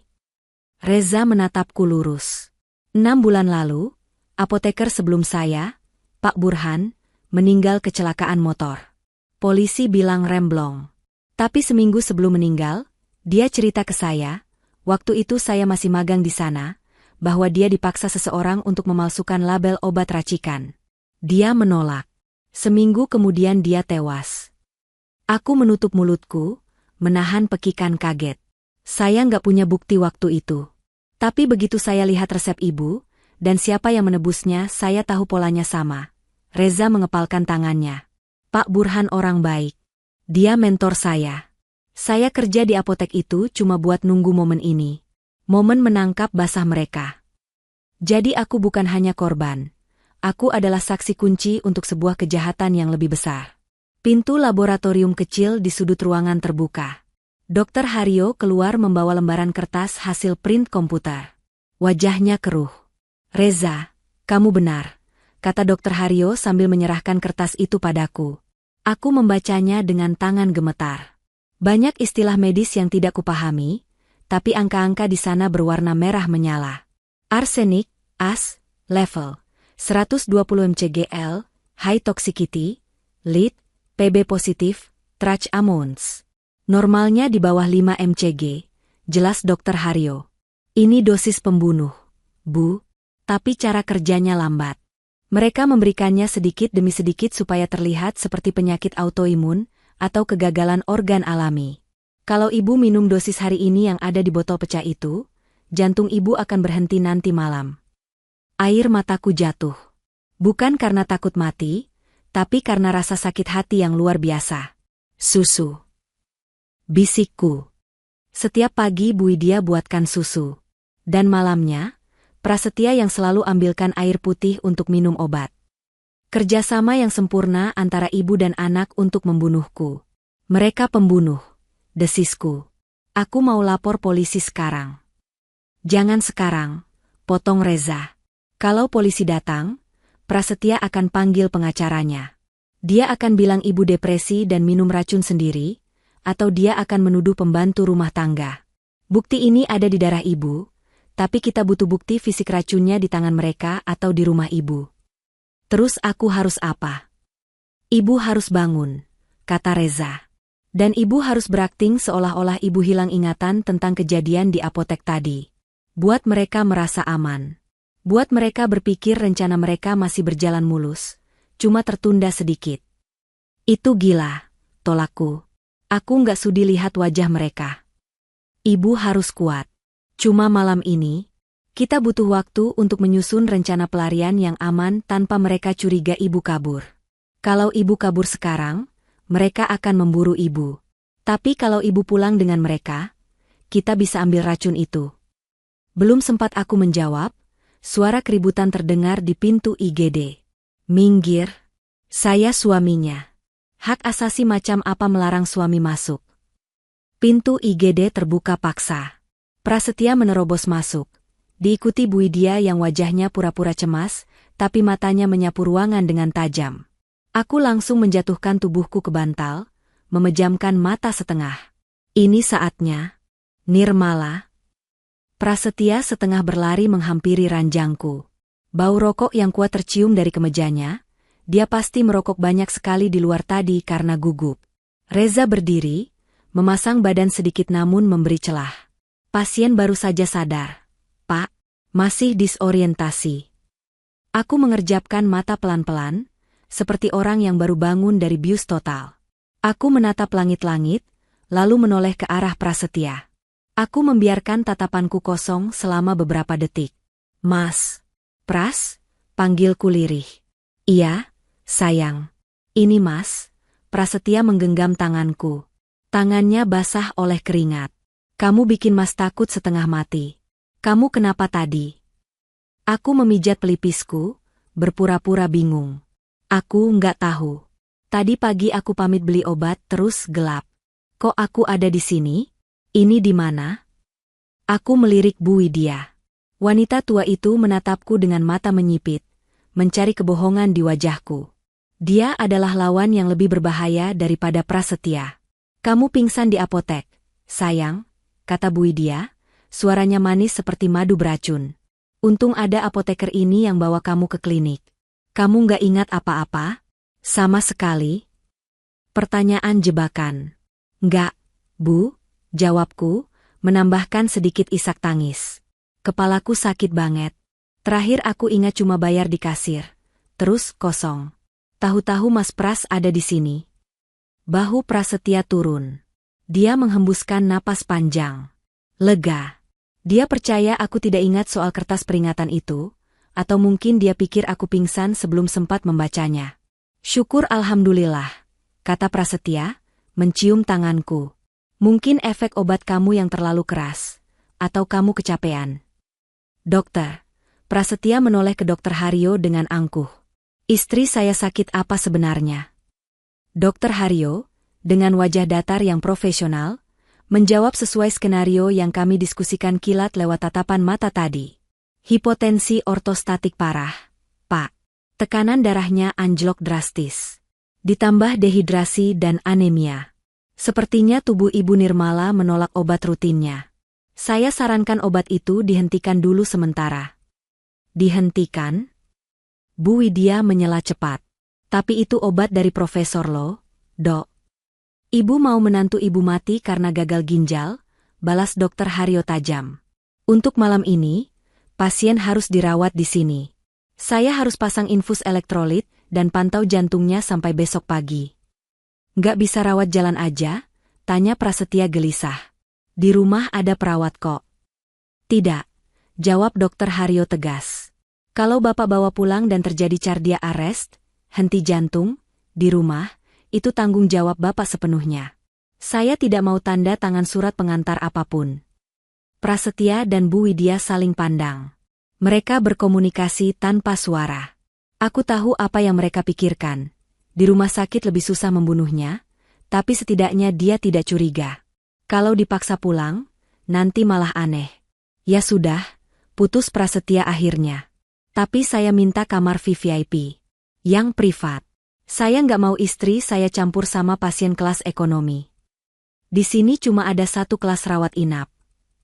Reza menatapku lurus. 6 bulan lalu, apoteker sebelum saya, Pak Burhan, meninggal kecelakaan motor. Polisi bilang remblong. Tapi seminggu sebelum meninggal, dia cerita ke saya, waktu itu saya masih magang di sana, bahwa dia dipaksa seseorang untuk memalsukan label obat racikan. Dia menolak. Seminggu kemudian dia tewas. Aku menutup mulutku, menahan pekikan kaget. Saya nggak punya bukti waktu itu. Tapi begitu saya lihat resep ibu, dan siapa yang menebusnya saya tahu polanya sama. Reza mengepalkan tangannya. Pak Burhan orang baik. Dia mentor saya. Saya kerja di apotek itu cuma buat nunggu momen ini. Momen menangkap basah mereka. Jadi aku bukan hanya korban. Aku adalah saksi kunci untuk sebuah kejahatan yang lebih besar. Pintu laboratorium kecil di sudut ruangan terbuka. Dokter Haryo keluar membawa lembaran kertas hasil print komputer. Wajahnya keruh. Reza, kamu benar, kata Dokter Haryo sambil menyerahkan kertas itu padaku. Aku membacanya dengan tangan gemetar. Banyak istilah medis yang tidak kupahami, tapi angka-angka di sana berwarna merah menyala. Arsenik, AS, level 120 mcgl, high toxicity, lead, PB positif, trace amounts. Normalnya di bawah 5 mcg, jelas Dokter Haryo. Ini dosis pembunuh, Bu. Tapi cara kerjanya lambat. Mereka memberikannya sedikit demi sedikit supaya terlihat seperti penyakit autoimun atau kegagalan organ alami. Kalau ibu minum dosis hari ini yang ada di botol pecah itu, jantung ibu akan berhenti nanti malam. Air mataku jatuh. Bukan karena takut mati, tapi karena rasa sakit hati yang luar biasa. Susu. Bisikku. Setiap pagi Bu Widya buatkan susu. Dan malamnya, Prasetya yang selalu ambilkan air putih untuk minum obat. Kerjasama yang sempurna antara ibu dan anak untuk membunuhku. Mereka pembunuh. Desisku. Aku mau lapor polisi sekarang. Jangan sekarang, potong Reza. Kalau polisi datang, Prasetya akan panggil pengacaranya. Dia akan bilang ibu depresi dan minum racun sendiri, atau dia akan menuduh pembantu rumah tangga. Bukti ini ada di darah ibu, tapi kita butuh bukti fisik racunnya di tangan mereka atau di rumah ibu. Terus aku harus apa? Ibu harus bangun, kata Reza. Dan ibu harus berakting seolah-olah ibu hilang ingatan tentang kejadian di apotek tadi. Buat mereka merasa aman. Buat mereka berpikir rencana mereka masih berjalan mulus, cuma tertunda sedikit. Itu gila, tolakku. Aku nggak sudi lihat wajah mereka. Ibu harus kuat. Cuma malam ini, kita butuh waktu untuk menyusun rencana pelarian yang aman tanpa mereka curiga ibu kabur. Kalau ibu kabur sekarang, mereka akan memburu ibu. Tapi kalau ibu pulang dengan mereka, kita bisa ambil racun itu. Belum sempat aku menjawab, suara keributan terdengar di pintu IGD. Minggir, saya suaminya. Hak asasi macam apa melarang suami masuk? Pintu IGD terbuka paksa. Prasetya menerobos masuk. Diikuti Bu Widya yang wajahnya pura-pura cemas, tapi matanya menyapu ruangan dengan tajam. Aku langsung menjatuhkan tubuhku ke bantal, memejamkan mata setengah. Ini saatnya. Nirmala. Prasetya setengah berlari menghampiri ranjangku. Bau rokok yang kuat tercium dari kemejanya. Dia pasti merokok banyak sekali di luar tadi karena gugup. Reza berdiri, memasang badan sedikit namun memberi celah. Pasien baru saja sadar. Pak, masih disorientasi. Aku mengerjapkan mata pelan-pelan, seperti orang yang baru bangun dari bius total. Aku menatap langit-langit, lalu menoleh ke arah Prasetya. Aku membiarkan tatapanku kosong selama beberapa detik. Mas. Pras, panggilku lirih. Iya, sayang. Ini Mas. Prasetya menggenggam tanganku. Tangannya basah oleh keringat. Kamu bikin Mas takut setengah mati. Kamu kenapa tadi? Aku memijat pelipisku, berpura-pura bingung. Aku nggak tahu. Tadi pagi aku pamit beli obat terus gelap. Kok aku ada di sini? Ini di mana? Aku melirik Bu Widya. Wanita tua itu menatapku dengan mata menyipit, mencari kebohongan di wajahku. Dia adalah lawan yang lebih berbahaya daripada Prasetya. Kamu pingsan di apotek, sayang. Kata Bu Widya, suaranya manis seperti madu beracun. Untung ada apoteker ini yang bawa kamu ke klinik. Kamu nggak ingat apa-apa? Sama sekali. Pertanyaan jebakan. Nggak, Bu, jawabku, menambahkan sedikit isak tangis. Kepalaku sakit banget. Terakhir aku ingat cuma bayar di kasir. Terus kosong. Tahu-tahu Mas Pras ada di sini. Bahu Prasetya turun. Dia menghembuskan napas panjang. Lega. Dia percaya aku tidak ingat soal kertas peringatan itu, atau mungkin dia pikir aku pingsan sebelum sempat membacanya. Syukur alhamdulillah, kata Prasetya, mencium tanganku. Mungkin efek obat kamu yang terlalu keras, atau kamu kecapean. Dokter. Prasetya menoleh ke Dokter Haryo dengan angkuh. Istri saya sakit apa sebenarnya? Dokter Haryo, dengan wajah datar yang profesional, menjawab sesuai skenario yang kami diskusikan kilat lewat tatapan mata tadi. Hipotensi ortostatik parah, Pak. Tekanan darahnya anjlok drastis. Ditambah dehidrasi dan anemia. Sepertinya tubuh Ibu Nirmala menolak obat rutinnya. Saya sarankan obat itu dihentikan dulu sementara. Dihentikan? Bu Widya menyela cepat. Tapi itu obat dari profesor lo, Dok. Ibu mau menantu ibu mati karena gagal ginjal, balas Dokter Haryo tajam. Untuk malam ini, Pasien harus dirawat di sini. Saya harus pasang infus elektrolit dan pantau jantungnya sampai besok pagi. Nggak bisa rawat jalan aja? Tanya Prasetya gelisah. Di rumah ada perawat kok. Tidak, jawab Dokter Haryo tegas. Kalau Bapak bawa pulang dan terjadi cardiac arrest, henti jantung, di rumah, itu tanggung jawab Bapak sepenuhnya. Saya tidak mau tanda tangan surat pengantar apapun. Prasetya dan Bu Widya saling pandang. Mereka berkomunikasi tanpa suara. Aku tahu apa yang mereka pikirkan. Di rumah sakit lebih susah membunuhnya, tapi setidaknya dia tidak curiga. Kalau dipaksa pulang, nanti malah aneh. Ya sudah, putus Prasetya akhirnya. Tapi saya minta kamar VVIP. Yang privat. Saya nggak mau istri saya campur sama pasien kelas ekonomi. Di sini cuma ada satu kelas rawat inap,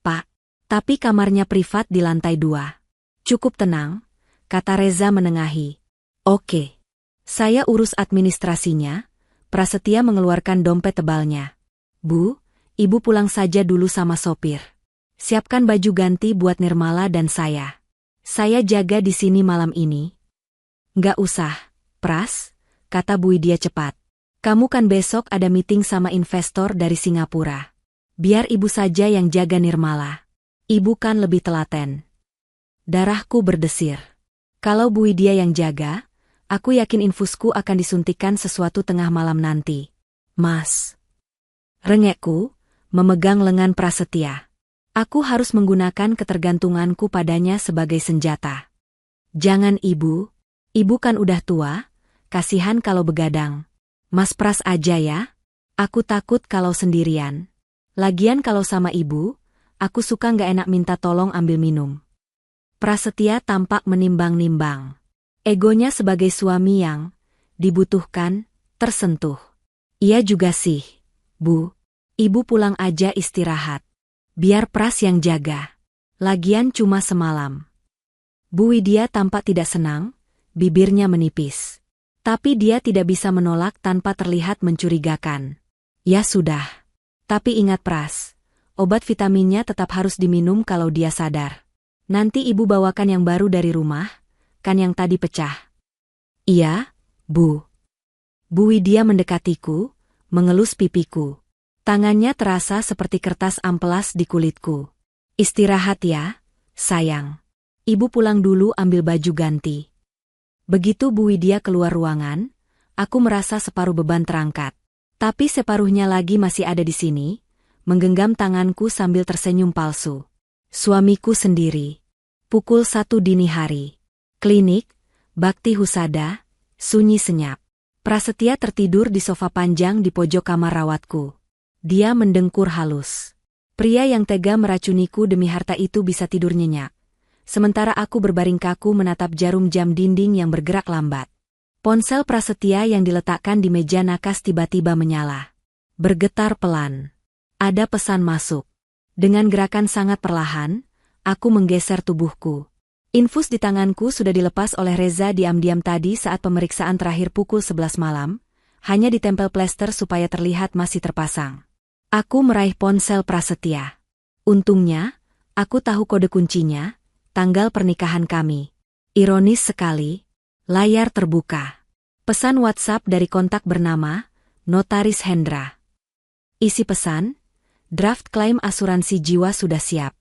Pak. Tapi kamarnya privat di lantai 2. Cukup tenang, kata Reza menengahi. Oke. Saya urus administrasinya. Prasetya mengeluarkan dompet tebalnya. Bu, Ibu pulang saja dulu sama sopir. Siapkan baju ganti buat Nirmala dan saya. Saya jaga di sini malam ini. Nggak usah, Pras, kata Bu Widya cepat. Kamu kan besok ada meeting sama investor dari Singapura. Biar Ibu saja yang jaga Nirmala. Ibu kan lebih telaten. Darahku berdesir. Kalau Bu Widya yang jaga, aku yakin infusku akan disuntikan sesuatu tengah malam nanti. Mas. Rengekku, memegang lengan Prasetya. Aku harus menggunakan ketergantunganku padanya sebagai senjata. Jangan Ibu. Ibu kan udah tua, kasihan kalau begadang. Mas Pras aja ya. Aku takut kalau sendirian. Lagian kalau sama Ibu, aku suka nggak enak minta tolong ambil minum. Prasetya tampak menimbang-nimbang. Egonya sebagai suami yang dibutuhkan, tersentuh. Iya juga sih, Bu. Ibu pulang aja istirahat. Biar Pras yang jaga. Lagian cuma semalam. Bu Widya tampak tidak senang, bibirnya menipis. Tapi dia tidak bisa menolak tanpa terlihat mencurigakan. Ya sudah. Tapi ingat Pras, obat vitaminnya tetap harus diminum kalau dia sadar. Nanti Ibu bawakan yang baru dari rumah, kan yang tadi pecah. Iya, Bu. Bu Widya mendekatiku, mengelus pipiku. Tangannya terasa seperti kertas amplas di kulitku. Istirahat ya, sayang. Ibu pulang dulu ambil baju ganti. Begitu Bu Widya keluar ruangan, aku merasa separuh beban terangkat. Tapi separuhnya lagi masih ada di sini, menggenggam tanganku sambil tersenyum palsu. Suamiku sendiri. Pukul 1 dini hari. Klinik, Bakti Husada, sunyi senyap. Prasetya tertidur di sofa panjang di pojok kamar rawatku. Dia mendengkur halus. Pria yang tega meracuniku demi harta itu bisa tidur nyenyak. Sementara aku berbaring kaku menatap jarum jam dinding yang bergerak lambat. Ponsel Prasetya yang diletakkan di meja nakas tiba-tiba menyala. Bergetar pelan. Ada pesan masuk. Dengan gerakan sangat perlahan, aku menggeser tubuhku. Infus di tanganku sudah dilepas oleh Reza diam-diam tadi saat pemeriksaan terakhir pukul 11 malam, hanya ditempel plester supaya terlihat masih terpasang. Aku meraih ponsel Prasetya. Untungnya, aku tahu kode kuncinya, tanggal pernikahan kami. Ironis sekali, layar terbuka. Pesan WhatsApp dari kontak bernama Notaris Hendra. Isi pesan, draft klaim asuransi jiwa sudah siap.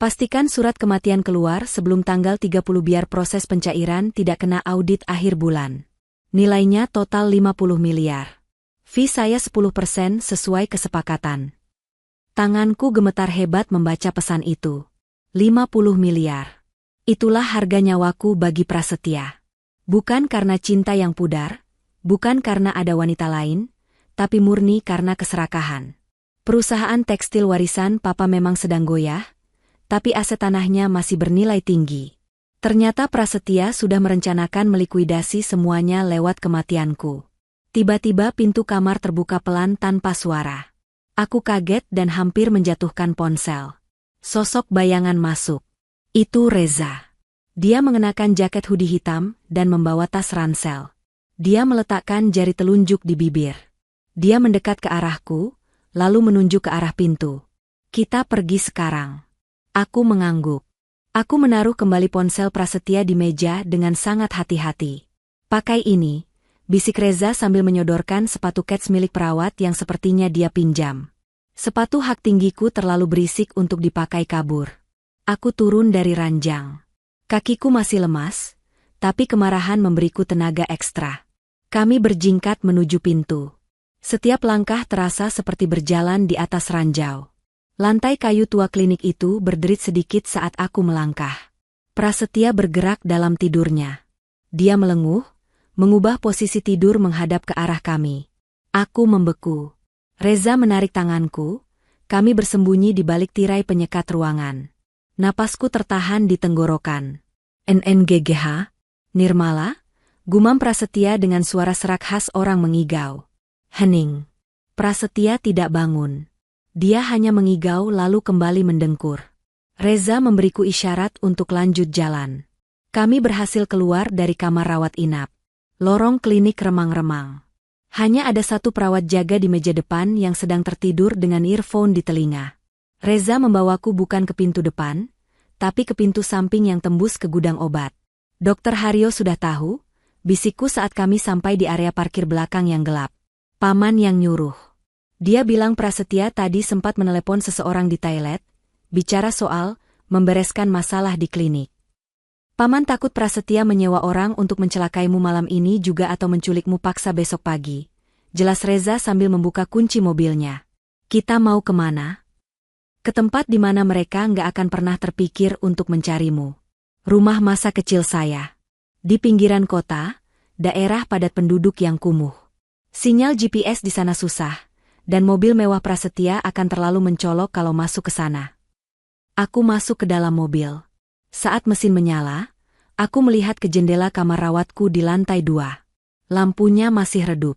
Pastikan surat kematian keluar sebelum tanggal 30 biar proses pencairan tidak kena audit akhir bulan. Nilainya total 50 miliar. Fee saya 10% sesuai kesepakatan. Tanganku gemetar hebat membaca pesan itu. 50 miliar. Itulah harga nyawaku bagi Prasetya. Bukan karena cinta yang pudar, bukan karena ada wanita lain, tapi murni karena keserakahan. Perusahaan tekstil warisan papa memang sedang goyah, tapi aset tanahnya masih bernilai tinggi. Ternyata Prasetya sudah merencanakan melikuidasi semuanya lewat kematianku. Tiba-tiba pintu kamar terbuka pelan tanpa suara. Aku kaget dan hampir menjatuhkan ponsel. Sosok bayangan masuk. Itu Reza. Dia mengenakan jaket hoodie hitam dan membawa tas ransel. Dia meletakkan jari telunjuk di bibir. Dia mendekat ke arahku, lalu menunjuk ke arah pintu. Kita pergi sekarang. Aku mengangguk. Aku menaruh kembali ponsel Prasetya di meja dengan sangat hati-hati. Pakai ini, bisik Reza sambil menyodorkan sepatu kets milik perawat yang sepertinya dia pinjam. Sepatu hak tinggiku terlalu berisik untuk dipakai kabur. Aku turun dari ranjang. Kakiku masih lemas, tapi kemarahan memberiku tenaga ekstra. Kami berjingkat menuju pintu. Setiap langkah terasa seperti berjalan di atas ranjau. Lantai kayu tua klinik itu berderit sedikit saat aku melangkah. Prasetya bergerak dalam tidurnya. Dia melenguh, mengubah posisi tidur menghadap ke arah kami. Aku membeku. Reza menarik tanganku, kami bersembunyi di balik tirai penyekat ruangan. Napasku tertahan di tenggorokan. NNGGH? Nirmala? Gumam Prasetya dengan suara serak khas orang mengigau. Hening. Prasetya tidak bangun. Dia hanya mengigau lalu kembali mendengkur. Reza memberiku isyarat untuk lanjut jalan. Kami berhasil keluar dari kamar rawat inap. Lorong klinik remang-remang. Hanya ada satu perawat jaga di meja depan yang sedang tertidur dengan earphone di telinga. Reza membawaku bukan ke pintu depan, tapi ke pintu samping yang tembus ke gudang obat. Dokter Haryo sudah tahu, bisikku saat kami sampai di area parkir belakang yang gelap. Paman yang nyuruh. Dia bilang Prasetya tadi sempat menelepon seseorang di toilet, bicara soal membereskan masalah di klinik. Paman takut Prasetya menyewa orang untuk mencelakaimu malam ini juga atau menculikmu paksa besok pagi. Jelas Reza sambil membuka kunci mobilnya. Kita mau kemana? Ke tempat di mana mereka nggak akan pernah terpikir untuk mencarimu. Rumah masa kecil saya. Di pinggiran kota, daerah padat penduduk yang kumuh. Sinyal GPS di sana susah. Dan mobil mewah Prasetya akan terlalu mencolok kalau masuk ke sana. Aku masuk ke dalam mobil. Saat mesin menyala, aku melihat ke jendela kamar rawatku di lantai 2. Lampunya masih redup.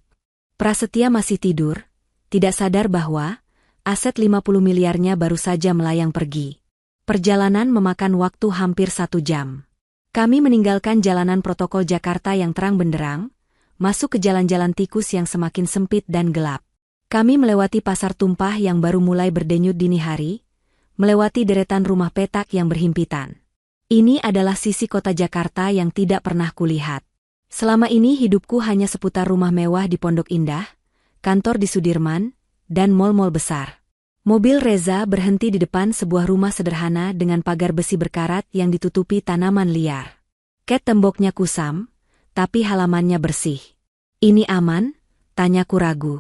Prasetya masih tidur, tidak sadar bahwa aset 50 miliarnya baru saja melayang pergi. Perjalanan memakan waktu hampir 1 jam. Kami meninggalkan jalanan protokol Jakarta yang terang benderang, masuk ke jalan-jalan tikus yang semakin sempit dan gelap. Kami melewati pasar tumpah yang baru mulai berdenyut dini hari, melewati deretan rumah petak yang berhimpitan. Ini adalah sisi kota Jakarta yang tidak pernah kulihat. Selama ini hidupku hanya seputar rumah mewah di Pondok Indah, kantor di Sudirman, dan mal-mal besar. Mobil Reza berhenti di depan sebuah rumah sederhana dengan pagar besi berkarat yang ditutupi tanaman liar. Ket temboknya kusam, tapi halamannya bersih. Ini aman? Tanyaku ragu.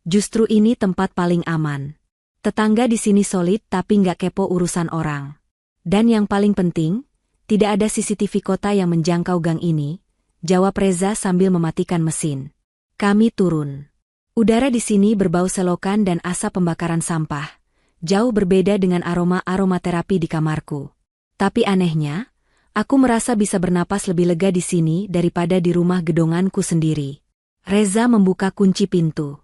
Justru ini tempat paling aman. Tetangga di sini solid tapi nggak kepo urusan orang. Dan yang paling penting, tidak ada CCTV kota yang menjangkau gang ini, jawab Reza sambil mematikan mesin. Kami turun. Udara di sini berbau selokan dan asap pembakaran sampah, jauh berbeda dengan aroma aromaterapi di kamarku. Tapi anehnya, aku merasa bisa bernapas lebih lega di sini daripada di rumah gedonganku sendiri. Reza membuka kunci pintu.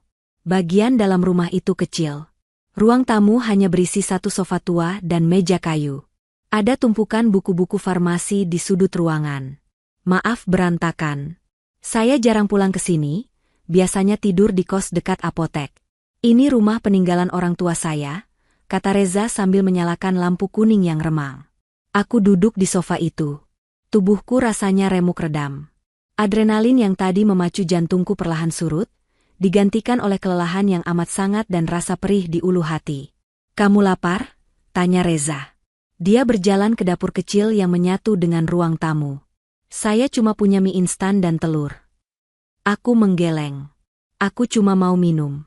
Bagian dalam rumah itu kecil. Ruang tamu hanya berisi satu sofa tua dan meja kayu. Ada tumpukan buku-buku farmasi di sudut ruangan. Maaf berantakan. Saya jarang pulang ke sini, biasanya tidur di kos dekat apotek. Ini rumah peninggalan orang tua saya, kata Reza sambil menyalakan lampu kuning yang remang. Aku duduk di sofa itu. Tubuhku rasanya remuk redam. Adrenalin yang tadi memacu jantungku perlahan surut, digantikan oleh kelelahan yang amat sangat dan rasa perih di ulu hati. Kamu lapar? Tanya Reza. Dia berjalan ke dapur kecil yang menyatu dengan ruang tamu. Saya cuma punya mie instan dan telur. Aku menggeleng. Aku cuma mau minum.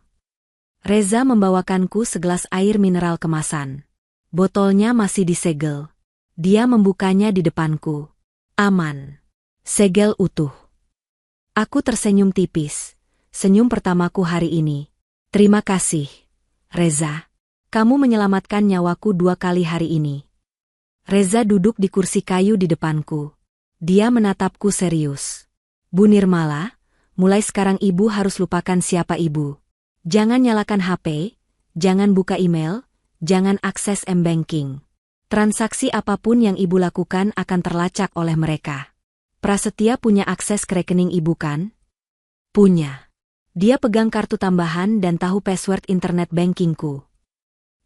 Reza membawakanku segelas air mineral kemasan. Botolnya masih disegel. Dia membukanya di depanku. Aman. Segel utuh. Aku tersenyum tipis. Senyum pertamaku hari ini. Terima kasih, Reza. Kamu menyelamatkan nyawaku 2 kali hari ini. Reza duduk di kursi kayu di depanku. Dia menatapku serius. Bu Nirmala, mulai sekarang ibu harus lupakan siapa ibu. Jangan nyalakan HP, jangan buka email, jangan akses M-Banking. Transaksi apapun yang ibu lakukan akan terlacak oleh mereka. Prasetya punya akses ke rekening ibu kan? Punya. Dia pegang kartu tambahan dan tahu password internet bankingku.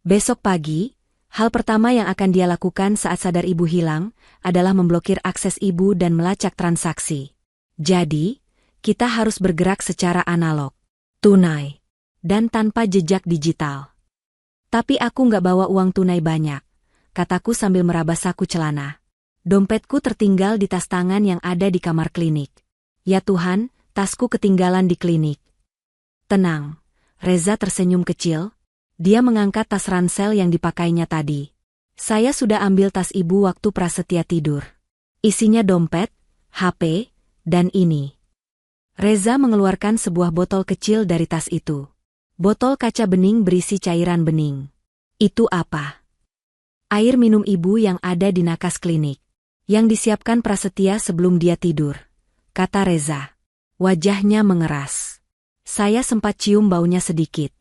Besok pagi, Hal pertama yang akan dia lakukan saat sadar ibu hilang adalah memblokir akses ibu dan melacak transaksi. Jadi, kita harus bergerak secara analog, tunai, dan tanpa jejak digital. Tapi aku nggak bawa uang tunai banyak, kataku sambil meraba saku celana. Dompetku tertinggal di tas tangan yang ada di kamar klinik. Ya Tuhan, tasku ketinggalan di klinik. Tenang, Reza tersenyum kecil. Dia mengangkat tas ransel yang dipakainya tadi. Saya sudah ambil tas ibu waktu Prasetya tidur. Isinya dompet, HP, dan ini. Reza mengeluarkan sebuah botol kecil dari tas itu. Botol kaca bening berisi cairan bening. Itu apa? Air minum ibu yang ada di nakas klinik. Yang disiapkan Prasetya sebelum dia tidur, kata Reza. Wajahnya mengeras. Saya sempat cium baunya sedikit.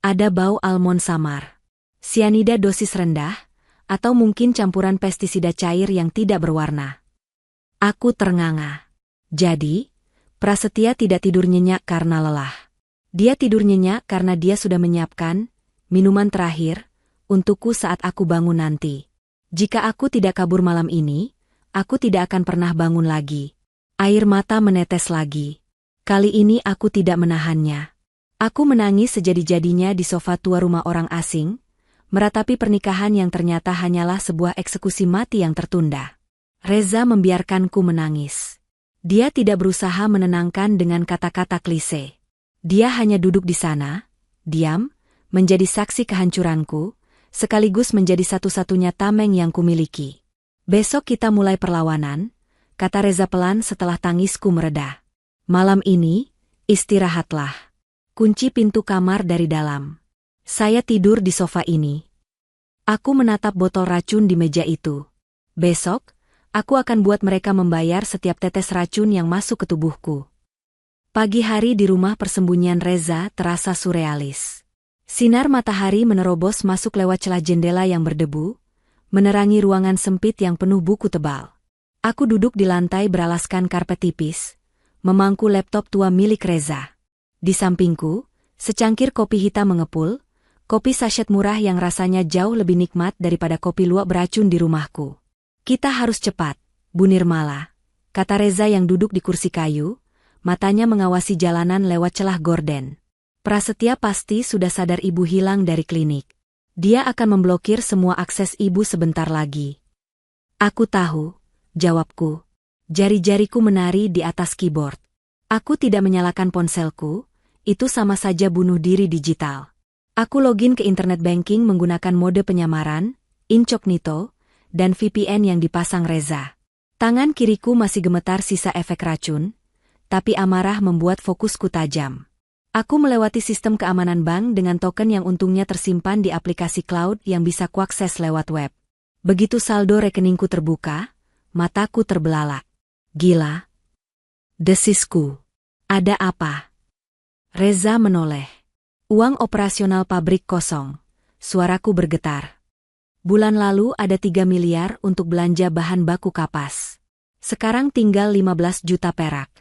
Ada bau almond samar. Sianida dosis rendah, atau mungkin campuran pestisida cair yang tidak berwarna. Aku ternganga. Jadi, Prasetya tidak tidur nyenyak karena lelah. Dia tidur nyenyak karena dia sudah menyiapkan minuman terakhir untukku saat aku bangun nanti. Jika aku tidak kabur malam ini, aku tidak akan pernah bangun lagi. Air mata menetes lagi. Kali ini aku tidak menahannya. Aku menangis sejadi-jadinya di sofa tua rumah orang asing, meratapi pernikahan yang ternyata hanyalah sebuah eksekusi mati yang tertunda. Reza membiarkanku menangis. Dia tidak berusaha menenangkan dengan kata-kata klise. Dia hanya duduk di sana, diam, menjadi saksi kehancuranku, sekaligus menjadi satu-satunya tameng yang kumiliki. Besok kita mulai perlawanan, kata Reza pelan setelah tangisku mereda. Malam ini, istirahatlah. Kunci pintu kamar dari dalam. Saya tidur di sofa ini. Aku menatap botol racun di meja itu. Besok, aku akan buat mereka membayar setiap tetes racun yang masuk ke tubuhku. Pagi hari di rumah persembunyian Reza terasa surrealis. Sinar matahari menerobos masuk lewat celah jendela yang berdebu, menerangi ruangan sempit yang penuh buku tebal. Aku duduk di lantai beralaskan karpet tipis, memangku laptop tua milik Reza. Di sampingku, secangkir kopi hitam mengepul, kopi sachet murah yang rasanya jauh lebih nikmat daripada kopi luwak beracun di rumahku. Kita harus cepat, Bu Nirmala, kata Reza yang duduk di kursi kayu, matanya mengawasi jalanan lewat celah gorden. Prasetya pasti sudah sadar ibu hilang dari klinik. Dia akan memblokir semua akses ibu sebentar lagi. Aku tahu, jawabku. Jari-jariku menari di atas keyboard. Aku tidak menyalakan ponselku. Itu sama saja bunuh diri digital. Aku login ke internet banking menggunakan mode penyamaran, incognito, dan VPN yang dipasang Reza. Tangan kiriku masih gemetar sisa efek racun, tapi amarah membuat fokusku tajam. Aku melewati sistem keamanan bank dengan token yang untungnya tersimpan di aplikasi cloud yang bisa kuakses lewat web. Begitu saldo rekeningku terbuka, mataku terbelalak. Gila. Desisku. Ada apa? Reza menoleh. Uang operasional pabrik kosong. Suaraku bergetar. Bulan lalu ada 3 miliar untuk belanja bahan baku kapas. Sekarang tinggal 15 juta perak.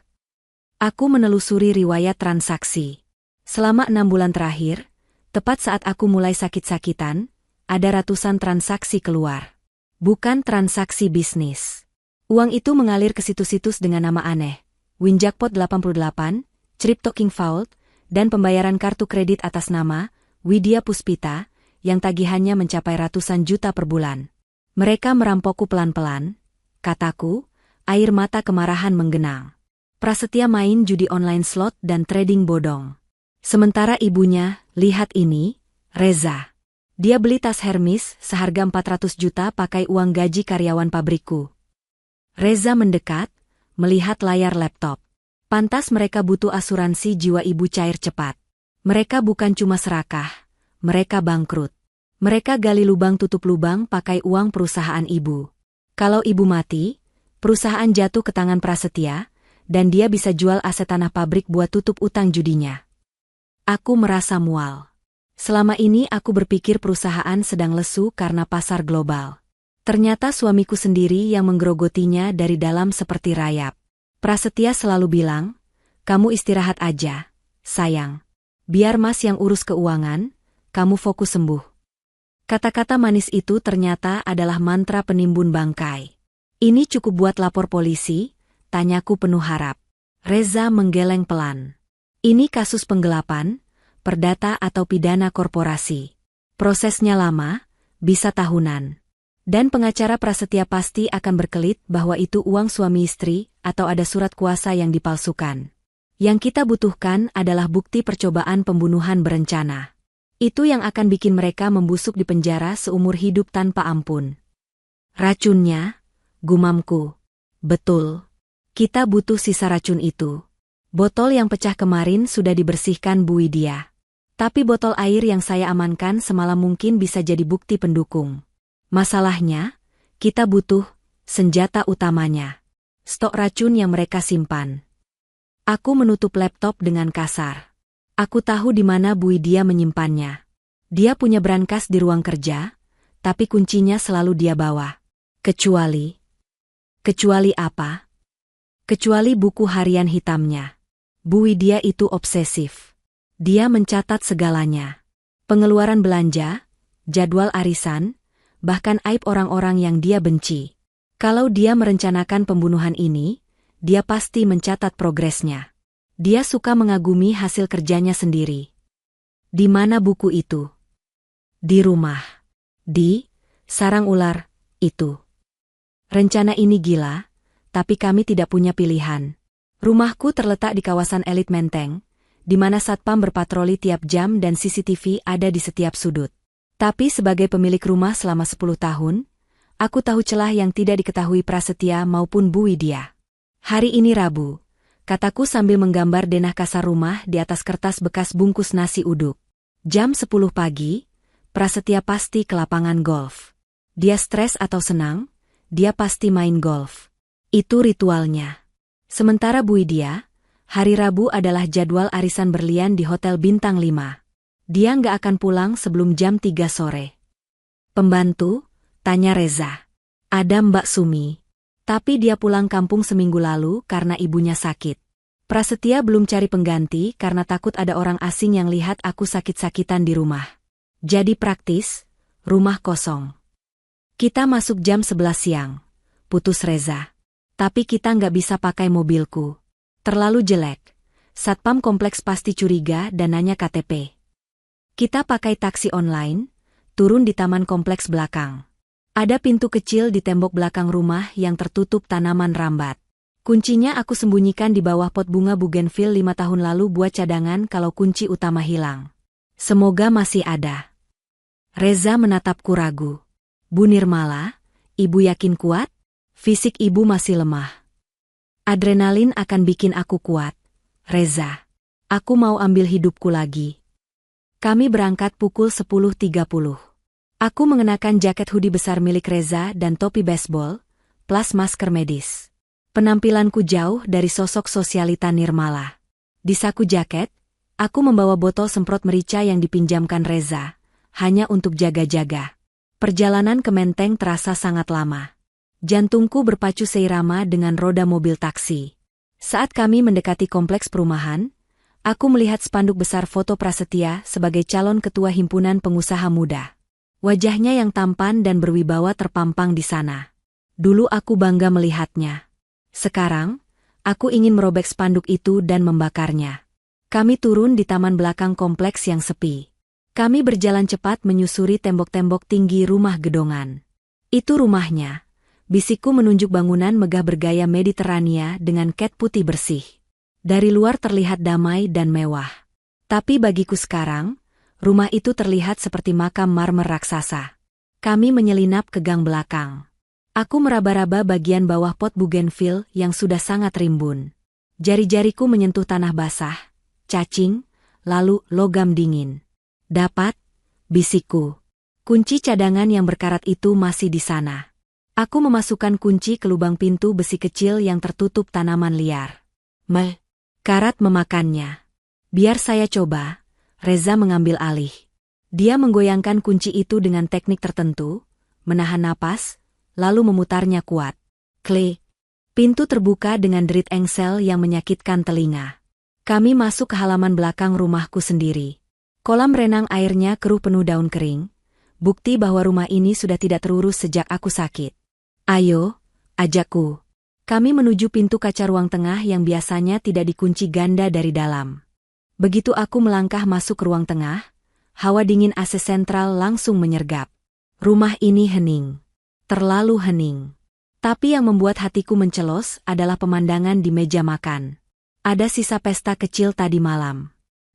Aku menelusuri riwayat transaksi. Selama 6 bulan terakhir, tepat saat aku mulai sakit-sakitan, ada ratusan transaksi keluar. Bukan transaksi bisnis. Uang itu mengalir ke situs-situs dengan nama aneh. Winjackpot 88, Crypto King Vault, dan pembayaran kartu kredit atas nama Widya Puspita, yang tagihannya mencapai ratusan juta per bulan. Mereka merampokku pelan-pelan, kataku, air mata kemarahan menggenang. Prasetya main judi online slot dan trading bodong. Sementara ibunya, lihat ini, Reza. Dia beli tas Hermes seharga 400 juta pakai uang gaji karyawan pabrikku. Reza mendekat, melihat layar laptop. Pantas mereka butuh asuransi jiwa ibu cair cepat. Mereka bukan cuma serakah, mereka bangkrut. Mereka gali lubang tutup lubang pakai uang perusahaan ibu. Kalau ibu mati, perusahaan jatuh ke tangan Prasetya, dan dia bisa jual aset tanah pabrik buat tutup utang judinya. Aku merasa mual. Selama ini aku berpikir perusahaan sedang lesu karena pasar global. Ternyata suamiku sendiri yang menggerogotinya dari dalam seperti rayap. Prasetya selalu bilang, kamu istirahat aja, sayang. Biar Mas yang urus keuangan, kamu fokus sembuh. Kata-kata manis itu ternyata adalah mantra penimbun bangkai. Ini cukup buat lapor polisi? Tanyaku penuh harap. Reza menggeleng pelan. Ini kasus penggelapan, perdata atau pidana korporasi. Prosesnya lama, bisa tahunan. Dan pengacara Prasetya pasti akan berkelit bahwa itu uang suami istri atau ada surat kuasa yang dipalsukan. Yang kita butuhkan adalah bukti percobaan pembunuhan berencana. Itu yang akan bikin mereka membusuk di penjara seumur hidup tanpa ampun. Racunnya, gumamku. Betul. Kita butuh sisa racun itu. Botol yang pecah kemarin sudah dibersihkan Bu Widya. Tapi botol air yang saya amankan semalam mungkin bisa jadi bukti pendukung. Masalahnya, kita butuh senjata utamanya. Stok racun yang mereka simpan. Aku menutup laptop dengan kasar. Aku tahu di mana Bu Widya menyimpannya. Dia punya brankas di ruang kerja, tapi kuncinya selalu dia bawa. Kecuali apa? Kecuali buku harian hitamnya. Bu Widya itu obsesif. Dia mencatat segalanya. Pengeluaran belanja, jadwal arisan, bahkan aib orang-orang yang dia benci. Kalau dia merencanakan pembunuhan ini, dia pasti mencatat progresnya. Dia suka mengagumi hasil kerjanya sendiri. Di mana buku itu? Di rumah. Di sarang ular itu. Rencana ini gila, tapi kami tidak punya pilihan. Rumahku terletak di kawasan elit Menteng, di mana satpam berpatroli tiap jam dan CCTV ada di setiap sudut. Tapi sebagai pemilik rumah selama 10 tahun, aku tahu celah yang tidak diketahui Prasetya maupun Bu Widya. Hari ini Rabu. Kataku sambil menggambar denah kasar rumah di atas kertas bekas bungkus nasi uduk. Jam 10 pagi, Prasetya pasti ke lapangan golf. Dia stres atau senang, dia pasti main golf. Itu ritualnya. Sementara Bu Widya, hari Rabu adalah jadwal arisan berlian di Hotel Bintang 5. Dia nggak akan pulang sebelum jam 3 sore. Pembantu? Tanya Reza. Ada Mbak Sumi. Tapi dia pulang kampung seminggu lalu karena ibunya sakit. Prasetya belum cari pengganti karena takut ada orang asing yang lihat aku sakit-sakitan di rumah. Jadi praktis, rumah kosong. Kita masuk jam 11 siang. Putus Reza. Tapi kita nggak bisa pakai mobilku. Terlalu jelek. Satpam kompleks pasti curiga dan nanya KTP. Kita pakai taksi online, turun di taman kompleks belakang. Ada pintu kecil di tembok belakang rumah yang tertutup tanaman rambat. Kuncinya aku sembunyikan di bawah pot bunga bougainville 5 tahun lalu buat cadangan kalau kunci utama hilang. Semoga masih ada. Reza menatapku ragu. Bu Nirmala, ibu yakin kuat? Fisik ibu masih lemah. Adrenalin akan bikin aku kuat. Reza, aku mau ambil hidupku lagi. Kami berangkat pukul 10.30. Aku mengenakan jaket hoodie besar milik Reza dan topi baseball, plus masker medis. Penampilanku jauh dari sosok sosialita Nirmala. Di saku jaket, aku membawa botol semprot merica yang dipinjamkan Reza, hanya untuk jaga-jaga. Perjalanan ke Menteng terasa sangat lama. Jantungku berpacu seirama dengan roda mobil taksi. Saat kami mendekati kompleks perumahan, aku melihat spanduk besar foto Prasetya sebagai calon ketua himpunan pengusaha muda. Wajahnya yang tampan dan berwibawa terpampang di sana. Dulu aku bangga melihatnya. Sekarang, aku ingin merobek spanduk itu dan membakarnya. Kami turun di taman belakang kompleks yang sepi. Kami berjalan cepat menyusuri tembok-tembok tinggi rumah gedongan. Itu rumahnya. Bisikku menunjuk bangunan megah bergaya Mediterania dengan cat putih bersih. Dari luar terlihat damai dan mewah. Tapi bagiku sekarang, rumah itu terlihat seperti makam marmer raksasa. Kami menyelinap ke gang belakang. Aku meraba-raba bagian bawah pot bougainville yang sudah sangat rimbun. Jari-jariku menyentuh tanah basah, cacing, lalu logam dingin. Dapat, bisikku. Kunci cadangan yang berkarat itu masih di sana. Aku memasukkan kunci ke lubang pintu besi kecil yang tertutup tanaman liar. Karat memakannya. Biar saya coba. Reza mengambil alih. Dia menggoyangkan kunci itu dengan teknik tertentu, menahan napas, lalu memutarnya kuat. Klik. Pintu terbuka dengan derit engsel yang menyakitkan telinga. Kami masuk ke halaman belakang rumahku sendiri. Kolam renang airnya keruh penuh daun kering, Bukti bahwa rumah ini sudah tidak terurus sejak aku sakit. Ayo, ajakku. Kami menuju pintu kaca ruang tengah yang biasanya tidak dikunci ganda dari dalam. Begitu aku melangkah masuk ruang tengah, hawa dingin AC sentral langsung menyergap. Rumah ini hening. Terlalu hening. Tapi yang membuat hatiku mencelos adalah pemandangan di meja makan. Ada sisa pesta kecil tadi malam.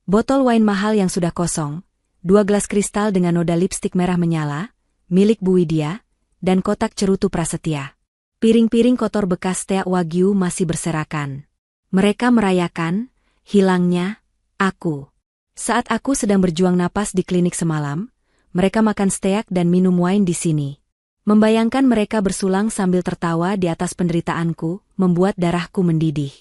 Botol wine mahal yang sudah kosong, 2 gelas kristal dengan noda lipstik merah menyala, milik Bu Widya, dan kotak cerutu prasetya. Piring-piring kotor bekas steak wagyu masih berserakan. Mereka merayakan hilangnya aku. Saat aku sedang berjuang napas di klinik semalam, mereka makan steak dan minum wine di sini. Membayangkan mereka bersulang sambil tertawa di atas penderitaanku, membuat darahku mendidih.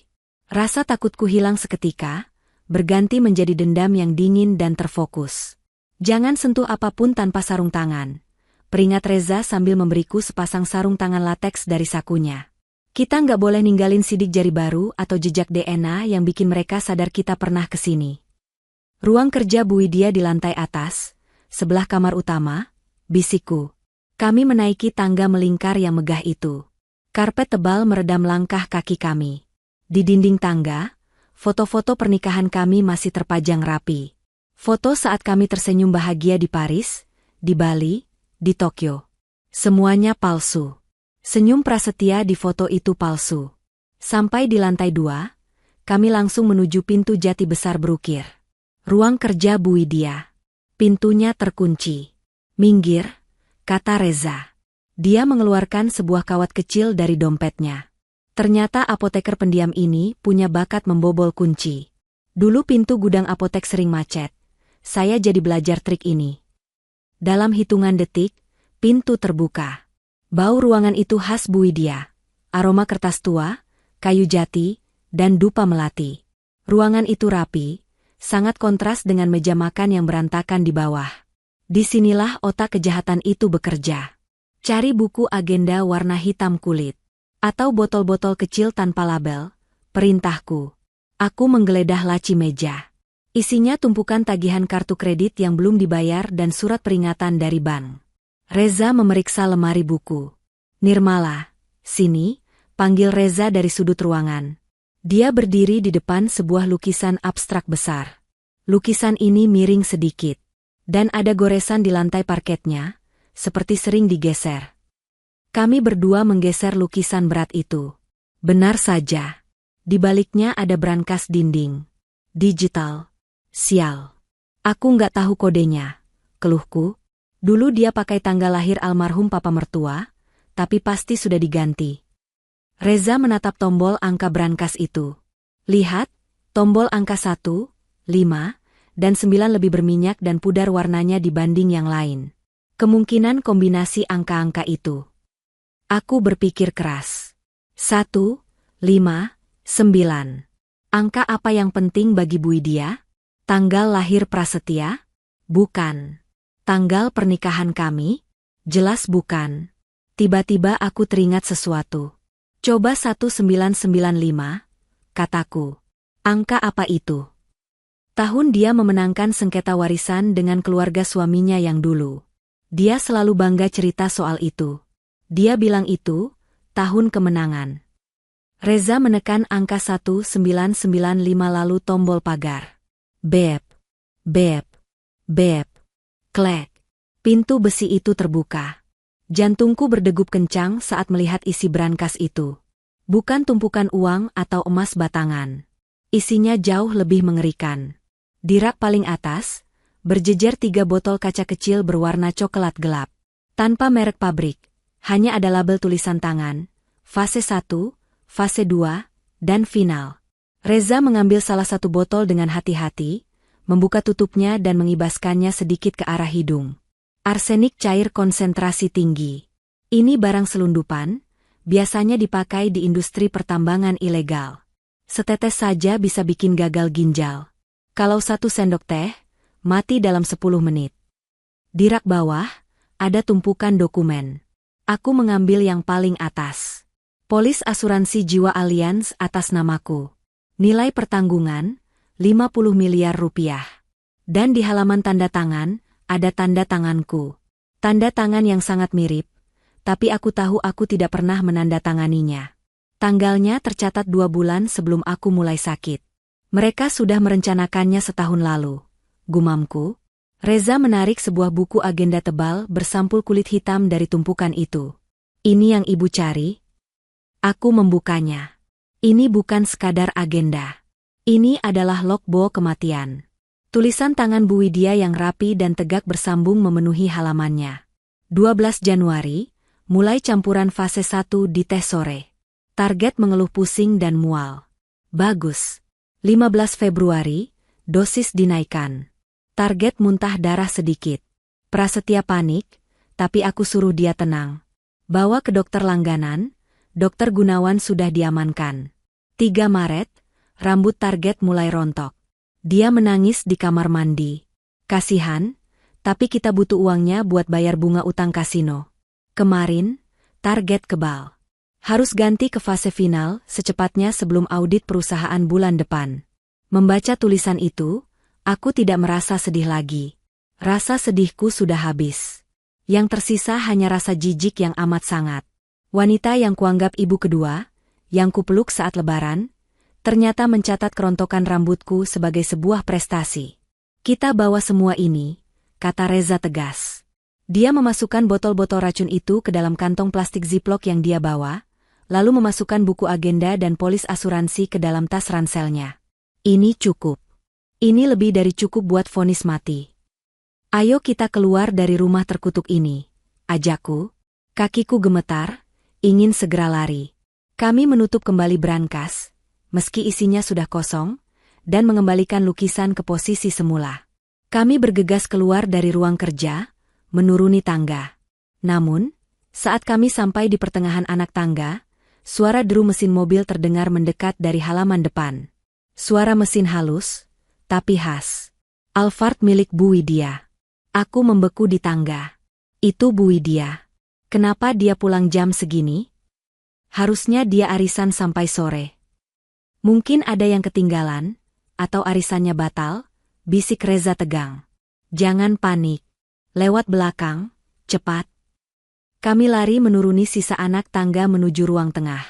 Rasa takutku hilang seketika, berganti menjadi dendam yang dingin dan terfokus. Jangan sentuh apapun tanpa sarung tangan. Peringat Reza sambil memberiku sepasang sarung tangan lateks dari sakunya. Kita nggak boleh ninggalin sidik jari baru atau jejak DNA yang bikin mereka sadar kita pernah kesini. Ruang kerja Bu Widya di lantai atas, sebelah kamar utama, bisikku. Kami menaiki tangga melingkar yang megah itu. Karpet tebal meredam langkah kaki kami. Di dinding tangga, foto-foto pernikahan kami masih terpajang rapi. Foto saat kami tersenyum bahagia di Paris, di Bali, di Tokyo. Semuanya palsu. Senyum prasetya di foto itu palsu. Sampai di lantai 2, kami langsung menuju pintu jati besar berukir. Ruang kerja Bu Widya. Pintunya terkunci. Minggir, kata Reza. Dia mengeluarkan sebuah kawat kecil dari dompetnya. Ternyata apoteker pendiam ini punya bakat membobol kunci. Dulu pintu gudang apotek sering macet. Saya jadi belajar trik ini. Dalam hitungan detik, pintu terbuka. Bau ruangan itu khas Bu Widya. Aroma kertas tua, kayu jati, dan dupa melati. Ruangan itu rapi, sangat kontras dengan meja makan yang berantakan di bawah. Disinilah otak kejahatan itu bekerja. Cari buku agenda warna hitam kulit. Atau botol-botol kecil tanpa label, perintahku. Aku menggeledah laci meja. Isinya tumpukan tagihan kartu kredit yang belum dibayar dan surat peringatan dari bank. Reza memeriksa lemari buku. Nirmala, sini, panggil Reza dari sudut ruangan. Dia berdiri di depan sebuah lukisan abstrak besar. Lukisan ini miring sedikit. Dan ada goresan di lantai parketnya, seperti sering digeser. Kami berdua menggeser lukisan berat itu. Benar saja. Di baliknya ada brankas dinding. Digital. Sial. Aku nggak tahu kodenya, keluhku. Dulu dia pakai tanggal lahir almarhum papa mertua, tapi pasti sudah diganti. Reza menatap tombol angka brankas itu. Lihat, tombol angka 1, 5, dan 9 lebih berminyak dan pudar warnanya dibanding yang lain. Kemungkinan kombinasi angka-angka itu. Aku berpikir keras. 1, 5, 9. Angka apa yang penting bagi Bu Widya? Tanggal lahir prasetya? Bukan. Tanggal pernikahan kami? Jelas bukan. Tiba-tiba aku teringat sesuatu. Coba 1995, kataku. Angka apa itu? Tahun dia memenangkan sengketa warisan dengan keluarga suaminya yang dulu. Dia selalu bangga cerita soal itu. Dia bilang itu, tahun kemenangan. Reza menekan angka 1995 lalu tombol pagar. Bep, bep, bep, klek. Pintu besi itu terbuka. Jantungku berdegup kencang saat melihat isi brankas itu. Bukan tumpukan uang atau emas batangan. Isinya jauh lebih mengerikan. Di rak paling atas, berjejer 3 botol kaca kecil berwarna coklat gelap. Tanpa merek pabrik, hanya ada label tulisan tangan, fase 1, fase 2, dan final. Reza mengambil salah satu botol dengan hati-hati, membuka tutupnya dan mengibaskannya sedikit ke arah hidung. Arsenik cair konsentrasi tinggi. Ini barang selundupan, biasanya dipakai di industri pertambangan ilegal. Setetes saja bisa bikin gagal ginjal. Kalau 1 sendok teh, mati dalam 10 menit. Di rak bawah, ada tumpukan dokumen. Aku mengambil yang paling atas. Polis asuransi jiwa Allianz atas namaku. Nilai pertanggungan, 50 miliar rupiah. Dan di halaman tanda tangan, ada tanda tanganku. Tanda tangan yang sangat mirip, tapi aku tahu aku tidak pernah menandatanganinya. Tanggalnya tercatat 2 bulan sebelum aku mulai sakit. Mereka sudah merencanakannya setahun lalu. Gumamku. Reza menarik sebuah buku agenda tebal bersampul kulit hitam dari tumpukan itu. Ini yang ibu cari? Aku membukanya. Ini bukan sekadar agenda. Ini adalah logbook kematian. Tulisan tangan Bu Widya yang rapi dan tegak bersambung memenuhi halamannya. 12 Januari, mulai campuran fase 1 di teh sore. Target mengeluh pusing dan mual. Bagus. 15 Februari, dosis dinaikkan. Target muntah darah sedikit. Prasetya panik, tapi aku suruh dia tenang. Bawa ke dokter langganan, Dokter Gunawan sudah diamankan. 3 Maret, rambut target mulai rontok. Dia menangis di kamar mandi. Kasihan, tapi kita butuh uangnya buat bayar bunga utang kasino. Kemarin, target kebal. Harus ganti ke fase final secepatnya sebelum audit perusahaan bulan depan. Membaca tulisan itu, aku tidak merasa sedih lagi. Rasa sedihku sudah habis. Yang tersisa hanya rasa jijik yang amat sangat. Wanita yang kuanggap ibu kedua, yang kupeluk saat lebaran, ternyata mencatat kerontokan rambutku sebagai sebuah prestasi. Kita bawa semua ini, kata Reza tegas. Dia memasukkan botol-botol racun itu ke dalam kantong plastik ziplock yang dia bawa, lalu memasukkan buku agenda dan polis asuransi ke dalam tas ranselnya. Ini cukup. Ini lebih dari cukup buat vonis mati. Ayo kita keluar dari rumah terkutuk ini, ajakku. Kakiku gemetar, ingin segera lari. Kami menutup kembali brankas, meski isinya sudah kosong, dan mengembalikan lukisan ke posisi semula. Kami bergegas keluar dari ruang kerja, menuruni tangga. Namun, saat kami sampai di pertengahan anak tangga, suara deru mesin mobil terdengar mendekat dari halaman depan. Suara mesin halus, tapi khas. Alphard milik Bu Widya. Aku membeku di tangga. Itu Bu Widya. Kenapa dia pulang jam segini? Harusnya dia arisan sampai sore. Mungkin ada yang ketinggalan, atau arisannya batal, bisik Reza tegang. Jangan panik. Lewat belakang, cepat. Kami lari menuruni sisa anak tangga menuju ruang tengah.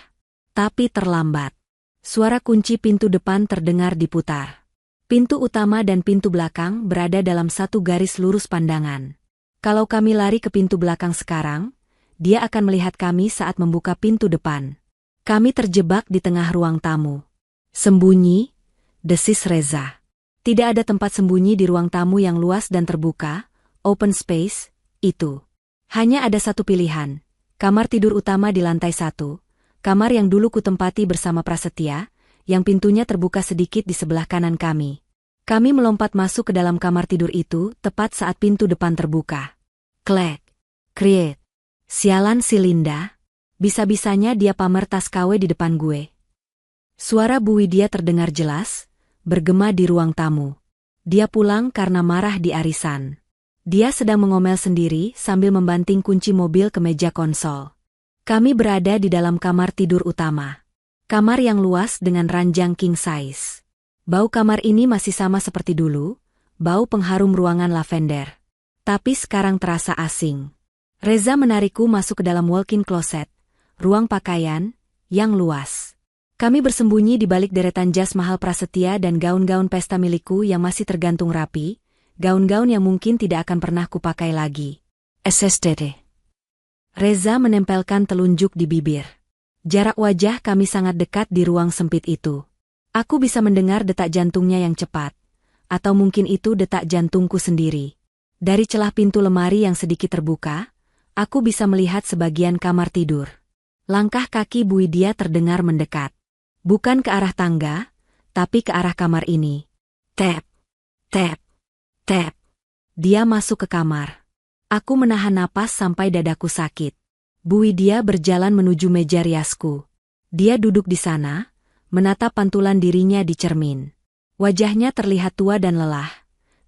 Tapi terlambat. Suara kunci pintu depan terdengar diputar. Pintu utama dan pintu belakang berada dalam satu garis lurus pandangan. Kalau kami lari ke pintu belakang sekarang, dia akan melihat kami saat membuka pintu depan. Kami terjebak di tengah ruang tamu. Sembunyi, desis Reza. Tidak ada tempat sembunyi di ruang tamu yang luas dan terbuka, open space, itu. Hanya ada satu pilihan, kamar tidur utama di lantai 1, kamar yang dulu kutempati bersama Prasetya, yang pintunya terbuka sedikit di sebelah kanan kami. Kami melompat masuk ke dalam kamar tidur itu tepat saat pintu depan terbuka. Klek, kriet. Sialan si Linda, bisa-bisanya dia pamer tas KW di depan gue. Suara Bu Widya terdengar jelas, bergema di ruang tamu. Dia pulang karena marah di arisan. Dia sedang mengomel sendiri sambil membanting kunci mobil ke meja konsol. Kami berada di dalam kamar tidur utama. Kamar yang luas dengan ranjang king size. Bau kamar ini masih sama seperti dulu, bau pengharum ruangan lavender. Tapi sekarang terasa asing. Reza menarikku masuk ke dalam walk-in closet, ruang pakaian, yang luas. Kami bersembunyi di balik deretan jas mahal Prasetya dan gaun-gaun pesta milikku yang masih tergantung rapi, gaun-gaun yang mungkin tidak akan pernah kupakai lagi. SSDT. Reza menempelkan telunjuk di bibir. Jarak wajah kami sangat dekat di ruang sempit itu. Aku bisa mendengar detak jantungnya yang cepat, atau mungkin itu detak jantungku sendiri. Dari celah pintu lemari yang sedikit terbuka, aku bisa melihat sebagian kamar tidur. Langkah kaki Bu Widya terdengar mendekat. Bukan ke arah tangga, tapi ke arah kamar ini. Tap, tap, tap. Dia masuk ke kamar. Aku menahan napas sampai dadaku sakit. Bu Widya berjalan menuju meja riasku. Dia duduk di sana, menatap pantulan dirinya di cermin. Wajahnya terlihat tua dan lelah,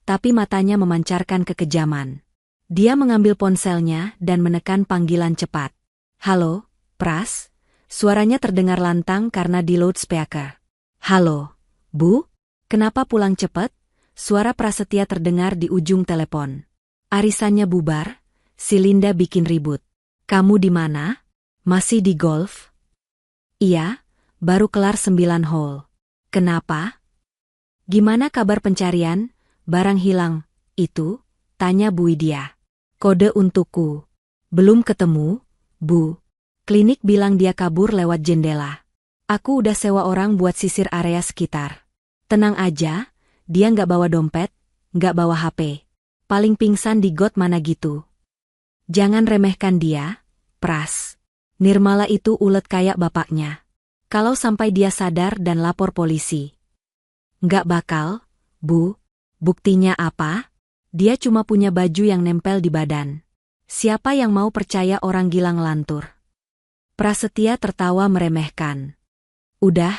tapi matanya memancarkan kekejaman. Dia mengambil ponselnya dan menekan panggilan cepat. Halo, Pras? Suaranya terdengar lantang karena di loudspeaker. Halo, Bu? Kenapa pulang cepat? Suara Prasetya terdengar di ujung telepon. Arisannya bubar, Si Linda bikin ribut. Kamu di mana? Masih di golf? Iya, baru kelar 9 hole. Kenapa? Gimana kabar pencarian? Barang hilang, itu? Tanya Bu Widya. Kode untukku. Belum ketemu, Bu. Klinik bilang dia kabur lewat jendela. Aku udah sewa orang buat sisir area sekitar. Tenang aja, dia nggak bawa dompet, nggak bawa HP. Paling pingsan di got mana gitu. Jangan remehkan dia, Pras. Nirmala itu ulet kayak bapaknya. Kalau sampai dia sadar dan lapor polisi. Nggak bakal, Bu. Buktinya apa? Dia cuma punya baju yang nempel di badan. Siapa yang mau percaya orang gila ngelantur? Prasetya tertawa meremehkan. Udah,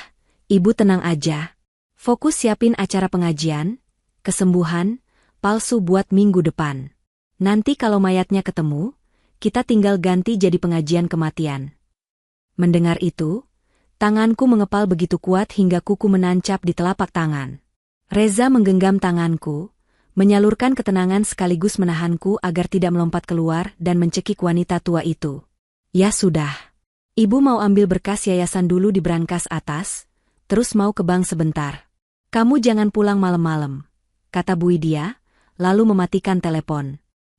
Ibu tenang aja. Fokus siapin acara pengajian, kesembuhan, palsu buat minggu depan. Nanti kalau mayatnya ketemu, kita tinggal ganti jadi pengajian kematian. Mendengar itu, tanganku mengepal begitu kuat hingga kuku menancap di telapak tangan. Reza menggenggam tanganku, menyalurkan ketenangan sekaligus menahanku agar tidak melompat keluar dan mencekik wanita tua itu. Ya sudah. Ibu mau ambil berkas yayasan dulu di brankas atas, terus mau ke bank sebentar. Kamu jangan pulang malam-malam, kata Bu Widya, lalu mematikan telepon.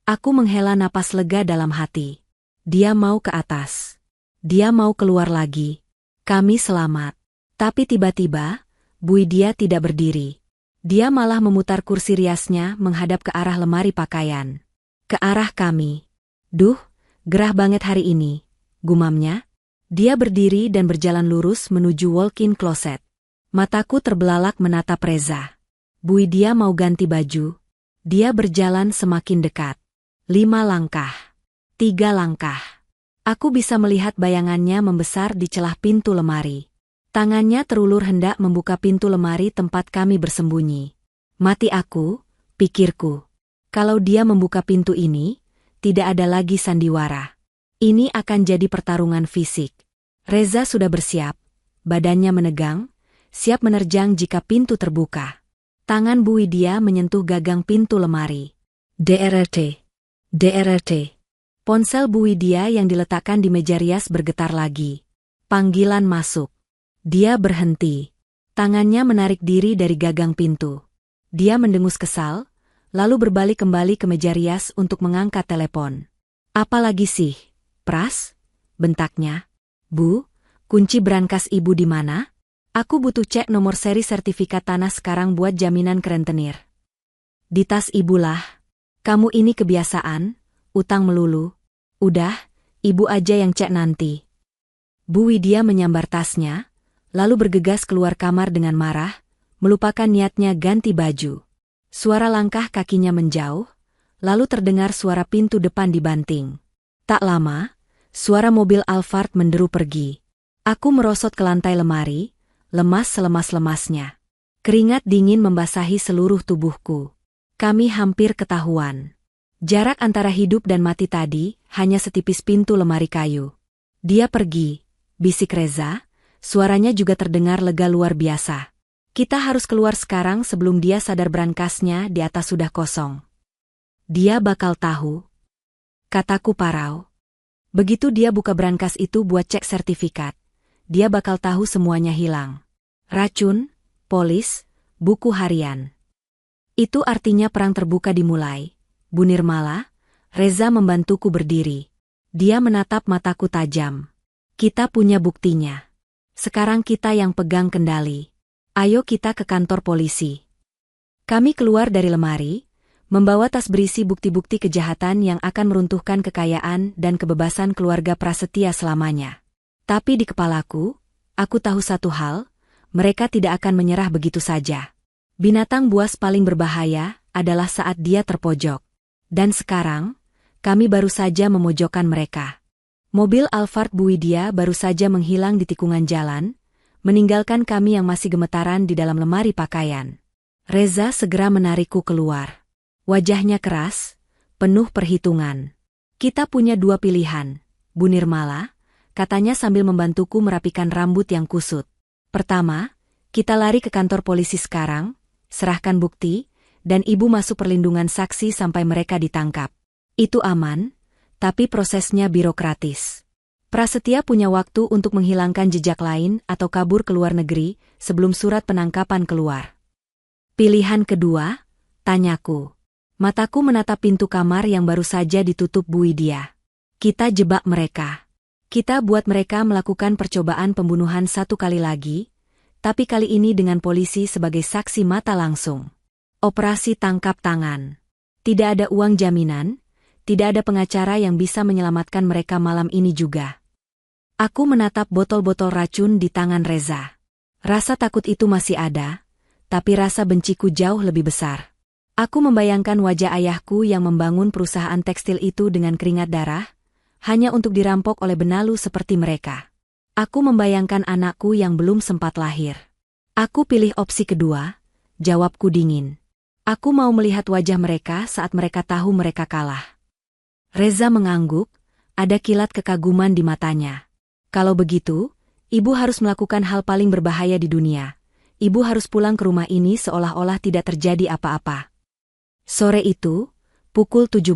Aku menghela napas lega dalam hati. Dia mau ke atas. Dia mau keluar lagi. Kami selamat. Tapi tiba-tiba, Bu Widya tidak berdiri. Dia malah memutar kursi riasnya menghadap ke arah lemari pakaian. Ke arah kami. Duh, gerah banget hari ini, gumamnya. Dia berdiri dan berjalan lurus menuju walk-in closet. Mataku terbelalak menatap Reza. Bu Widya mau ganti baju. Dia berjalan semakin dekat. 5 langkah. 3 langkah. Aku bisa melihat bayangannya membesar di celah pintu lemari. Tangannya terulur hendak membuka pintu lemari tempat kami bersembunyi. Mati aku, pikirku. Kalau dia membuka pintu ini, tidak ada lagi sandiwara. Ini akan jadi pertarungan fisik. Reza sudah bersiap, badannya menegang, siap menerjang jika pintu terbuka. Tangan Bu Widya menyentuh gagang pintu lemari. DRT. DRT. Ponsel Bu Widya yang diletakkan di meja rias bergetar lagi. Panggilan masuk. Dia berhenti. Tangannya menarik diri dari gagang pintu. Dia mendengus kesal, lalu berbalik kembali ke meja rias untuk mengangkat telepon. Apa lagi sih, Pras? Bentaknya. Bu, kunci brankas Ibu di mana? Aku butuh cek nomor seri sertifikat tanah sekarang buat jaminan ke rentenir. Di tas Ibu lah. Kamu ini kebiasaan, utang melulu. Udah, Ibu aja yang cek nanti. Bu Widya menyambar tasnya, lalu bergegas keluar kamar dengan marah, melupakan niatnya ganti baju. Suara langkah kakinya menjauh, lalu terdengar suara pintu depan dibanting. Tak lama, suara mobil Alphard menderu pergi. Aku merosot ke lantai lemari, lemas selemas-lemasnya. Keringat dingin membasahi seluruh tubuhku. Kami hampir ketahuan. Jarak antara hidup dan mati tadi hanya setipis pintu lemari kayu. Dia pergi, bisik Reza, suaranya juga terdengar lega luar biasa. Kita harus keluar sekarang sebelum dia sadar brankasnya di atas sudah kosong. Dia bakal tahu, kataku parau. Begitu dia buka brankas itu buat cek sertifikat, dia bakal tahu semuanya hilang. Racun, polis, buku harian. Itu artinya perang terbuka dimulai. Bu Nirmala, Reza membantuku berdiri. Dia menatap mataku tajam. Kita punya buktinya. Sekarang kita yang pegang kendali. Ayo kita ke kantor polisi. Kami keluar dari lemari, membawa tas berisi bukti-bukti kejahatan yang akan meruntuhkan kekayaan dan kebebasan keluarga Prasetya selamanya. Tapi di kepalaku, aku tahu satu hal, mereka tidak akan menyerah begitu saja. Binatang buas paling berbahaya adalah saat dia terpojok. Dan sekarang, kami baru saja memojokkan mereka. Mobil Alphard Bu Widya baru saja menghilang di tikungan jalan, meninggalkan kami yang masih gemetaran di dalam lemari pakaian. Reza segera menarikku keluar. Wajahnya keras, penuh perhitungan. Kita punya 2 pilihan, Bu Nirmala, katanya sambil membantuku merapikan rambut yang kusut. Pertama, kita lari ke kantor polisi sekarang, serahkan bukti, dan Ibu masuk perlindungan saksi sampai mereka ditangkap. Itu aman, tapi prosesnya birokratis. Prasetya punya waktu untuk menghilangkan jejak lain atau kabur ke luar negeri sebelum surat penangkapan keluar. Pilihan kedua, tanyaku. Mataku menatap pintu kamar yang baru saja ditutup Bu Widya. Kita jebak mereka. Kita buat mereka melakukan percobaan pembunuhan satu kali lagi, tapi kali ini dengan polisi sebagai saksi mata langsung. Operasi tangkap tangan. Tidak ada uang jaminan, tidak ada pengacara yang bisa menyelamatkan mereka malam ini juga. Aku menatap botol-botol racun di tangan Reza. Rasa takut itu masih ada, tapi rasa benciku jauh lebih besar. Aku membayangkan wajah ayahku yang membangun perusahaan tekstil itu dengan keringat darah, hanya untuk dirampok oleh benalu seperti mereka. Aku membayangkan anakku yang belum sempat lahir. Aku pilih opsi kedua, jawabku dingin. Aku mau melihat wajah mereka saat mereka tahu mereka kalah. Reza mengangguk, ada kilat kekaguman di matanya. Kalau begitu, ibu harus melakukan hal paling berbahaya di dunia. Ibu harus pulang ke rumah ini seolah-olah tidak terjadi apa-apa. Sore itu, pukul 17.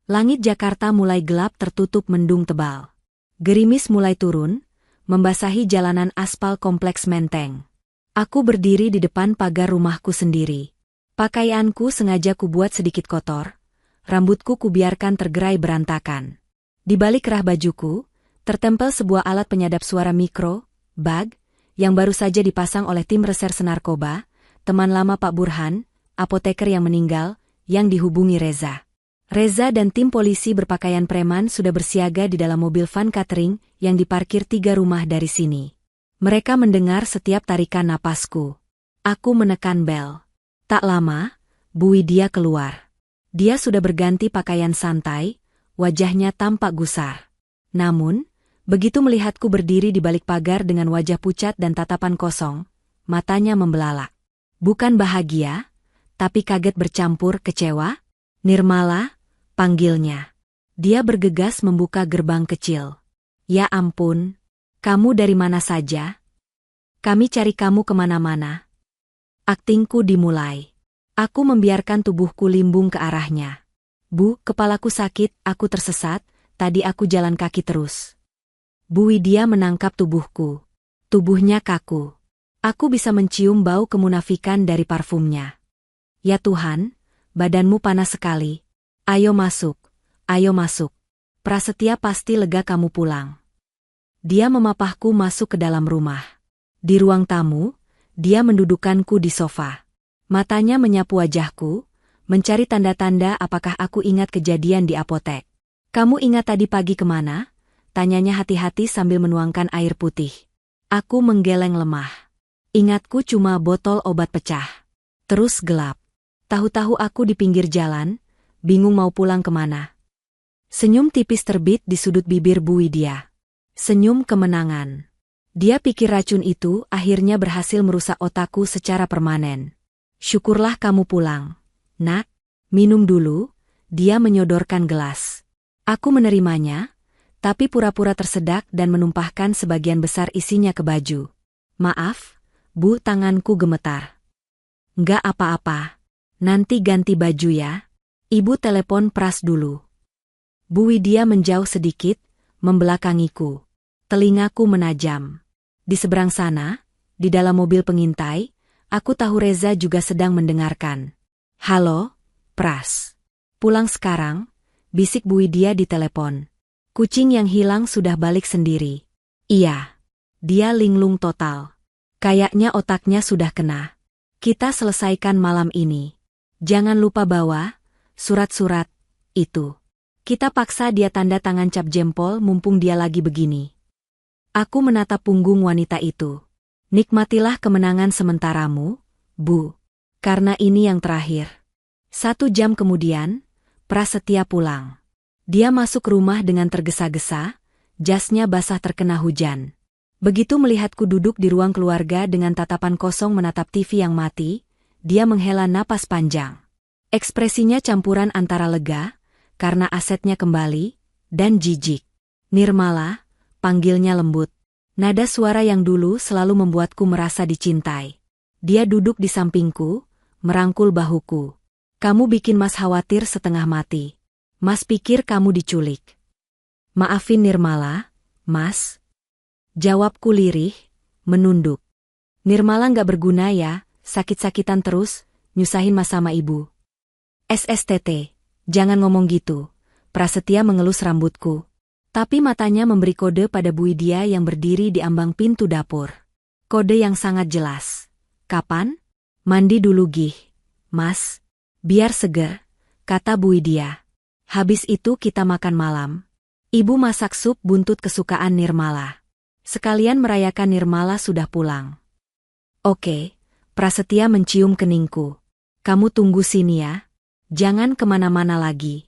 Langit Jakarta mulai gelap tertutup mendung tebal. Gerimis mulai turun, membasahi jalanan aspal kompleks Menteng. Aku berdiri di depan pagar rumahku sendiri. Pakaianku sengaja kubuat sedikit kotor. Rambutku kubiarkan tergerai berantakan. Di balik kerah bajuku, tertempel sebuah alat penyadap suara mikro, bag, yang baru saja dipasang oleh tim reserse narkoba, teman lama Pak Burhan, apoteker yang meninggal, yang dihubungi Reza. Reza dan tim polisi berpakaian preman sudah bersiaga di dalam mobil van catering yang diparkir 3 rumah dari sini. Mereka mendengar setiap tarikan napasku. Aku menekan bel. Tak lama, Bu Widya keluar. Dia sudah berganti pakaian santai, wajahnya tampak gusar. Namun, begitu melihatku berdiri di balik pagar dengan wajah pucat dan tatapan kosong, matanya membelalak. Bukan bahagia, tapi kaget bercampur kecewa. Nirmala, panggilnya. Dia bergegas membuka gerbang kecil. Ya ampun, kamu dari mana saja? Kami cari kamu kemana-mana. Aktingku dimulai. Aku membiarkan tubuhku limbung ke arahnya. Bu, kepalaku sakit, aku tersesat, tadi aku jalan kaki terus. Bu Widya menangkap tubuhku. Tubuhnya kaku. Aku bisa mencium bau kemunafikan dari parfumnya. Ya Tuhan, badanmu panas sekali. Ayo masuk, ayo masuk. Prasetya pasti lega kamu pulang. Dia memapahku masuk ke dalam rumah. Di ruang tamu, dia mendudukkanku di sofa. Matanya menyapu wajahku, mencari tanda-tanda apakah aku ingat kejadian di apotek. Kamu ingat tadi pagi kemana? Tanyanya hati-hati sambil menuangkan air putih. Aku menggeleng lemah. Ingatku cuma botol obat pecah. Terus gelap. Tahu-tahu aku di pinggir jalan, bingung mau pulang kemana. Senyum tipis terbit di sudut bibir Bu Widya. Senyum kemenangan. Dia pikir racun itu akhirnya berhasil merusak otakku secara permanen. Syukurlah kamu pulang. Nak, minum dulu. Dia menyodorkan gelas. Aku menerimanya, tapi pura-pura tersedak dan menumpahkan sebagian besar isinya ke baju. Maaf, Bu, tanganku gemetar. Nggak apa-apa. Nanti ganti baju ya. Ibu telepon Pras dulu. Bu Widya menjauh sedikit, membelakangiku. Telingaku menajam. Di seberang sana, di dalam mobil pengintai, aku tahu Reza juga sedang mendengarkan. Halo, Pras. Pulang sekarang, bisik Bu Widya di telepon. Kucing yang hilang sudah balik sendiri. Iya. Dia linglung total. Kayaknya otaknya sudah kena. Kita selesaikan malam ini. Jangan lupa bawa surat-surat itu. Kita paksa dia tanda tangan cap jempol mumpung dia lagi begini. Aku menatap punggung wanita itu. Nikmatilah kemenangan sementaramu, Bu. Karena ini yang terakhir. 1 jam kemudian, Prasetya pulang. Dia masuk rumah dengan tergesa-gesa, jasnya basah terkena hujan. Begitu melihatku duduk di ruang keluarga dengan tatapan kosong menatap TV yang mati, dia menghela napas panjang. Ekspresinya campuran antara lega, karena asetnya kembali, dan jijik. Nirmala, panggilnya lembut. Nada suara yang dulu selalu membuatku merasa dicintai. Dia duduk di sampingku, merangkul bahuku. Kamu bikin Mas khawatir setengah mati. Mas pikir kamu diculik. Maafin Nirmala, Mas. Jawabku lirih, menunduk. Nirmala nggak berguna ya, sakit-sakitan terus, nyusahin Mas sama ibu. SSTT, jangan ngomong gitu. Prasetya mengelus rambutku. Tapi matanya memberi kode pada Bu Widya yang berdiri di ambang pintu dapur. Kode yang sangat jelas. Kapan? Mandi dulu Gih, Mas. Biar seger, kata Bu Widya. Habis itu kita makan malam. Ibu masak sup buntut kesukaan Nirmala. Sekalian merayakan Nirmala sudah pulang. Oke, Prasetya mencium keningku. Kamu tunggu sini ya. Jangan kemana-mana lagi.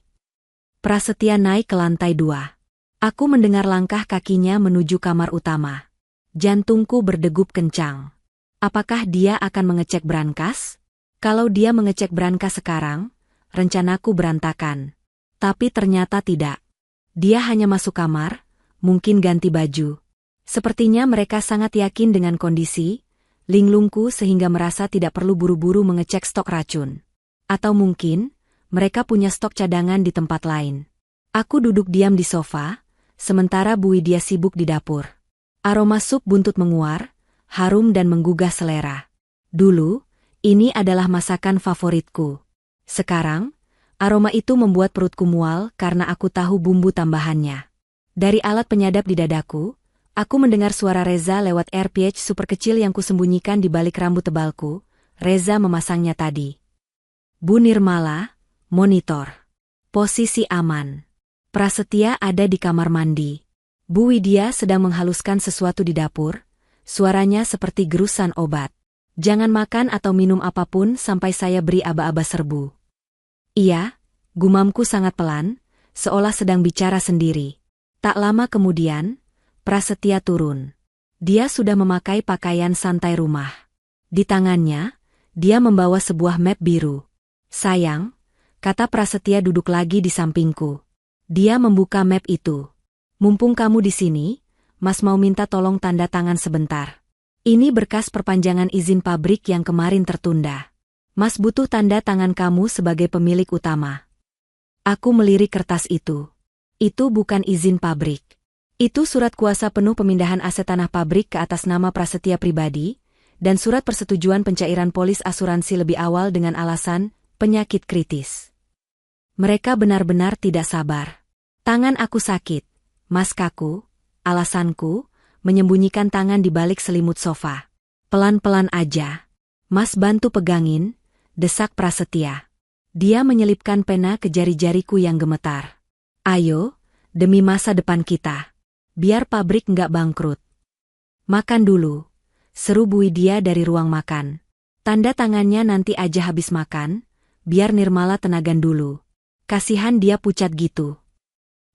Prasetya naik ke lantai 2. Aku mendengar langkah kakinya menuju kamar utama. Jantungku berdegup kencang. Apakah dia akan mengecek brankas? Kalau dia mengecek brankas sekarang, rencanaku berantakan. Tapi ternyata tidak. Dia hanya masuk kamar, mungkin ganti baju. Sepertinya mereka sangat yakin dengan kondisi linglungku sehingga merasa tidak perlu buru-buru mengecek stok racun. Atau mungkin, mereka punya stok cadangan di tempat lain. Aku duduk diam di sofa, sementara Bu Widya sibuk di dapur. Aroma sup buntut menguar, harum dan menggugah selera. Dulu, ini adalah masakan favoritku. Sekarang, aroma itu membuat perutku mual karena aku tahu bumbu tambahannya. Dari alat penyadap di dadaku, aku mendengar suara Reza lewat AirPH super kecil yang kusembunyikan di balik rambut tebalku. Reza memasangnya tadi. Bu Nirmala, monitor. Posisi aman. Prasetya ada di kamar mandi. Bu Widya sedang menghaluskan sesuatu di dapur. Suaranya seperti gerusan obat. Jangan makan atau minum apapun sampai saya beri aba-aba serbu. Iya, gumamku sangat pelan, seolah sedang bicara sendiri. Tak lama kemudian, Prasetya turun. Dia sudah memakai pakaian santai rumah. Di tangannya, dia membawa sebuah map biru. Sayang, kata Prasetya duduk lagi di sampingku. Dia membuka map itu. Mumpung kamu di sini, Mas mau minta tolong tanda tangan sebentar. Ini berkas perpanjangan izin pabrik yang kemarin tertunda. Mas butuh tanda tangan kamu sebagai pemilik utama. Aku melirik kertas itu. Itu bukan izin pabrik. Itu surat kuasa penuh pemindahan aset tanah pabrik ke atas nama Prasetya pribadi, dan surat persetujuan pencairan polis asuransi lebih awal dengan alasan penyakit kritis. Mereka benar-benar tidak sabar. Tangan aku sakit. Mas kaku, alasanku, menyembunyikan tangan di balik selimut sofa. Pelan-pelan aja. Mas bantu pegangin. Desak Prasetya. Dia menyelipkan pena ke jari-jariku yang gemetar. Ayo, demi masa depan kita. Biar pabrik nggak bangkrut. Makan dulu. Seru Bu Widya dari ruang makan. Tanda tangannya nanti aja habis makan, biar Nirmala tenagan dulu. Kasihan dia pucat gitu.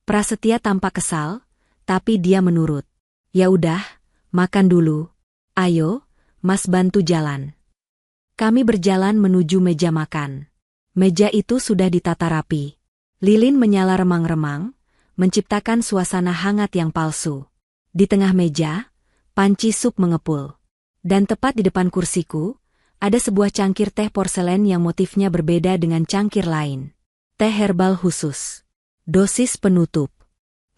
Prasetya tampak kesal, tapi dia menurut. Ya udah, makan dulu. Ayo, Mas bantu jalan. Kami berjalan menuju meja makan. Meja itu sudah ditata rapi. Lilin menyala remang-remang, menciptakan suasana hangat yang palsu. Di tengah meja, panci sup mengepul. Dan tepat di depan kursiku, ada sebuah cangkir teh porselen yang motifnya berbeda dengan cangkir lain. Teh herbal khusus. Dosis penutup.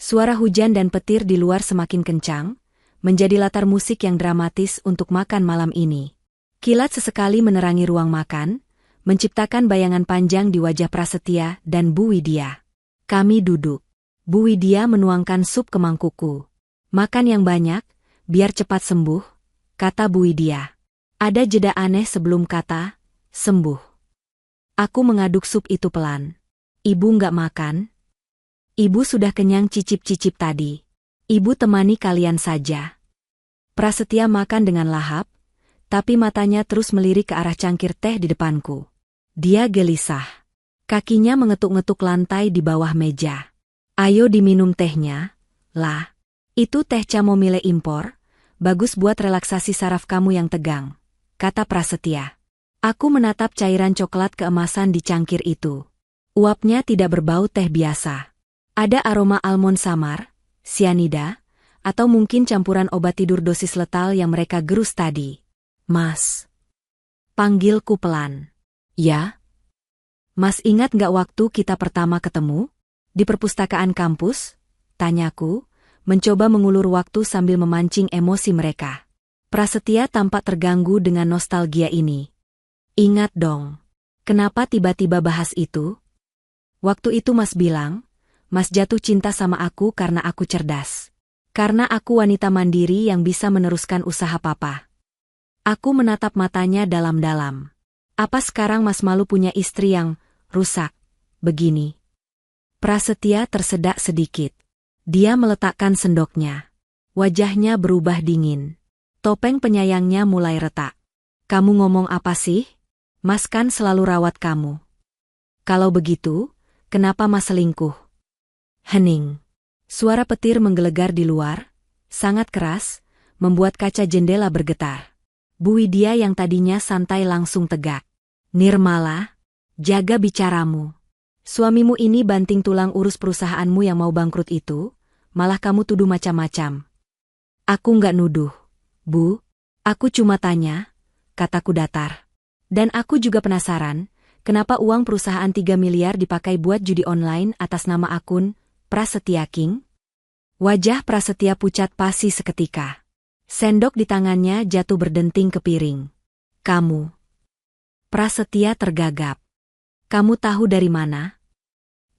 Suara hujan dan petir di luar semakin kencang, menjadi latar musik yang dramatis untuk makan malam ini. Kilat sesekali menerangi ruang makan, menciptakan bayangan panjang di wajah Prasetya dan Bu Widya. Kami duduk. Bu Widya menuangkan sup ke mangkukku. Makan yang banyak, biar cepat sembuh, kata Bu Widya. Ada jeda aneh sebelum kata, sembuh. Aku mengaduk sup itu pelan. Ibu nggak makan? Ibu sudah kenyang cicip-cicip tadi. Ibu temani kalian saja. Prasetya makan dengan lahap, tapi matanya terus melirik ke arah cangkir teh di depanku. Dia gelisah. Kakinya mengetuk-ngetuk lantai di bawah meja. Ayo diminum tehnya, lah. Itu teh chamomile impor, bagus buat relaksasi saraf kamu yang tegang, kata Prasetya. Aku menatap cairan coklat keemasan di cangkir itu. Uapnya tidak berbau teh biasa. Ada aroma almond samar, sianida, atau mungkin campuran obat tidur dosis letal yang mereka gerus tadi. Mas. Panggilku pelan. Ya? Mas ingat gak waktu kita pertama ketemu? Di perpustakaan kampus? Tanyaku, mencoba mengulur waktu sambil memancing emosi mereka. Prasetya tampak terganggu dengan nostalgia ini. Ingat dong. Kenapa tiba-tiba bahas itu? Waktu itu Mas bilang, Mas jatuh cinta sama aku karena aku cerdas. Karena aku wanita mandiri yang bisa meneruskan usaha papa. Aku menatap matanya dalam-dalam. Apa sekarang Mas malu punya istri yang rusak begini? Prasetya tersedak sedikit. Dia meletakkan sendoknya. Wajahnya berubah dingin. Topeng penyayangnya mulai retak. Kamu ngomong apa sih? Mas kan selalu rawat kamu. Kalau begitu, kenapa Mas selingkuh? Hening. Suara petir menggelegar di luar, sangat keras, membuat kaca jendela bergetar. Bu Widya yang tadinya santai langsung tegak. Nirmala, jaga bicaramu. Suamimu ini banting tulang urus perusahaanmu yang mau bangkrut itu, malah kamu tuduh macam-macam. Aku nggak nuduh, Bu. Aku cuma tanya, kataku datar. Dan aku juga penasaran, kenapa uang perusahaan 3 miliar dipakai buat judi online atas nama akun Prasetya King? Wajah Prasetya pucat pasi seketika. Sendok di tangannya jatuh berdenting ke piring. Kamu. Prasetya tergagap. Kamu tahu dari mana?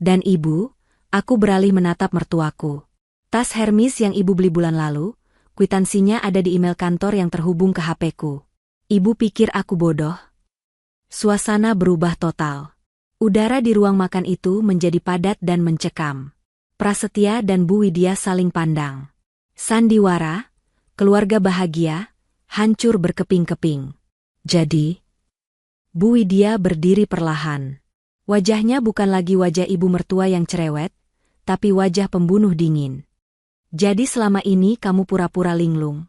Dan ibu, aku beralih menatap mertuaku. Tas Hermes yang ibu beli bulan lalu, kwitansinya ada di email kantor yang terhubung ke HP-ku. Ibu pikir aku bodoh? Suasana berubah total. Udara di ruang makan itu menjadi padat dan mencekam. Prasetya dan Bu Widya saling pandang. Sandiwara, keluarga bahagia, hancur berkeping-keping. Jadi, Bu Widya berdiri perlahan. Wajahnya bukan lagi wajah ibu mertua yang cerewet, tapi wajah pembunuh dingin. Jadi selama ini kamu pura-pura linglung.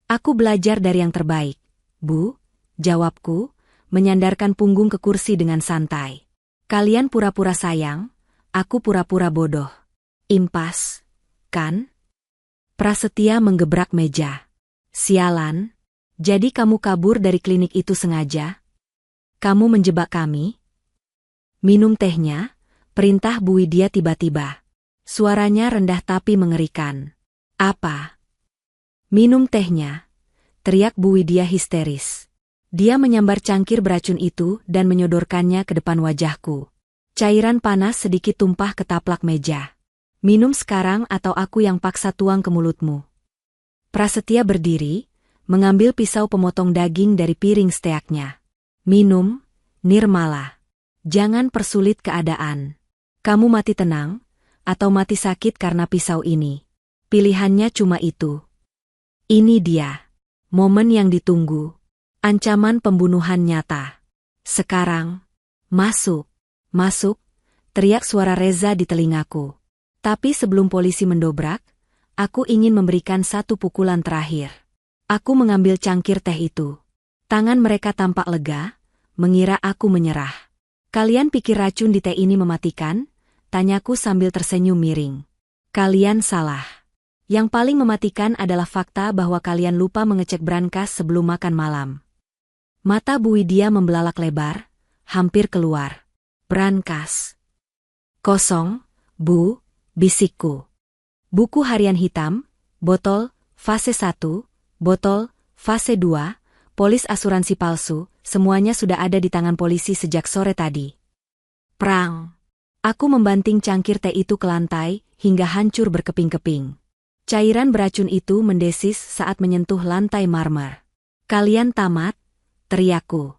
Aku belajar dari yang terbaik, Bu, jawabku, menyandarkan punggung ke kursi dengan santai. Kalian pura-pura sayang, aku pura-pura bodoh. Impas, kan? Prasetya menggebrak meja. Sialan, jadi kamu kabur dari klinik itu sengaja? Kamu menjebak kami? Minum tehnya, perintah Bu Widya tiba-tiba. Suaranya rendah tapi mengerikan. Apa? Minum tehnya, teriak Bu Widya histeris. Dia menyambar cangkir beracun itu dan menyodorkannya ke depan wajahku. Cairan panas sedikit tumpah ke taplak meja. Minum sekarang atau aku yang paksa tuang ke mulutmu. Prasetya berdiri, mengambil pisau pemotong daging dari piring steaknya. Minum, Nirmala. Jangan persulit keadaan. Kamu mati tenang, atau mati sakit karena pisau ini. Pilihannya cuma itu. Ini dia. Momen yang ditunggu. Ancaman pembunuhan nyata. Sekarang, masuk, masuk, teriak suara Reza di telingaku. Tapi sebelum polisi mendobrak, aku ingin memberikan satu pukulan terakhir. Aku mengambil cangkir teh itu. Tangan mereka tampak lega, mengira aku menyerah. Kalian pikir racun di teh ini mematikan? Tanyaku sambil tersenyum miring. Kalian salah. Yang paling mematikan adalah fakta bahwa kalian lupa mengecek brankas sebelum makan malam. Mata Bu Widya membelalak lebar, hampir keluar. Brankas. Kosong, Bu, bisikku. Buku harian hitam, botol, fase 1, botol, fase 2, polis asuransi palsu, semuanya sudah ada di tangan polisi sejak sore tadi. Prang. Aku membanting cangkir teh itu ke lantai, hingga hancur berkeping-keping. Cairan beracun itu mendesis saat menyentuh lantai marmer. Kalian tamat, teriakku.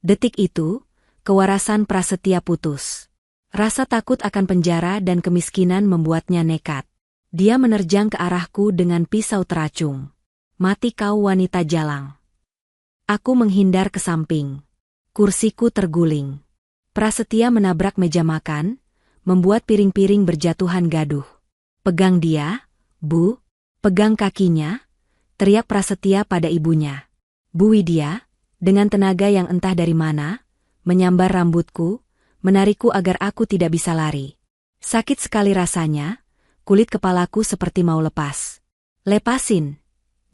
Detik itu, kewarasan Prasetya putus. Rasa takut akan penjara dan kemiskinan membuatnya nekat. Dia menerjang ke arahku dengan pisau teracung. Mati kau wanita jalang. Aku menghindar ke samping. Kursiku terguling. Prasetya menabrak meja makan, membuat piring-piring berjatuhan gaduh. Pegang dia, Bu, pegang kakinya, teriak Prasetya pada ibunya. Bu Widya, dengan tenaga yang entah dari mana, menyambar rambutku, menarikku agar aku tidak bisa lari. Sakit sekali rasanya, kulit kepalaku seperti mau lepas. Lepasin,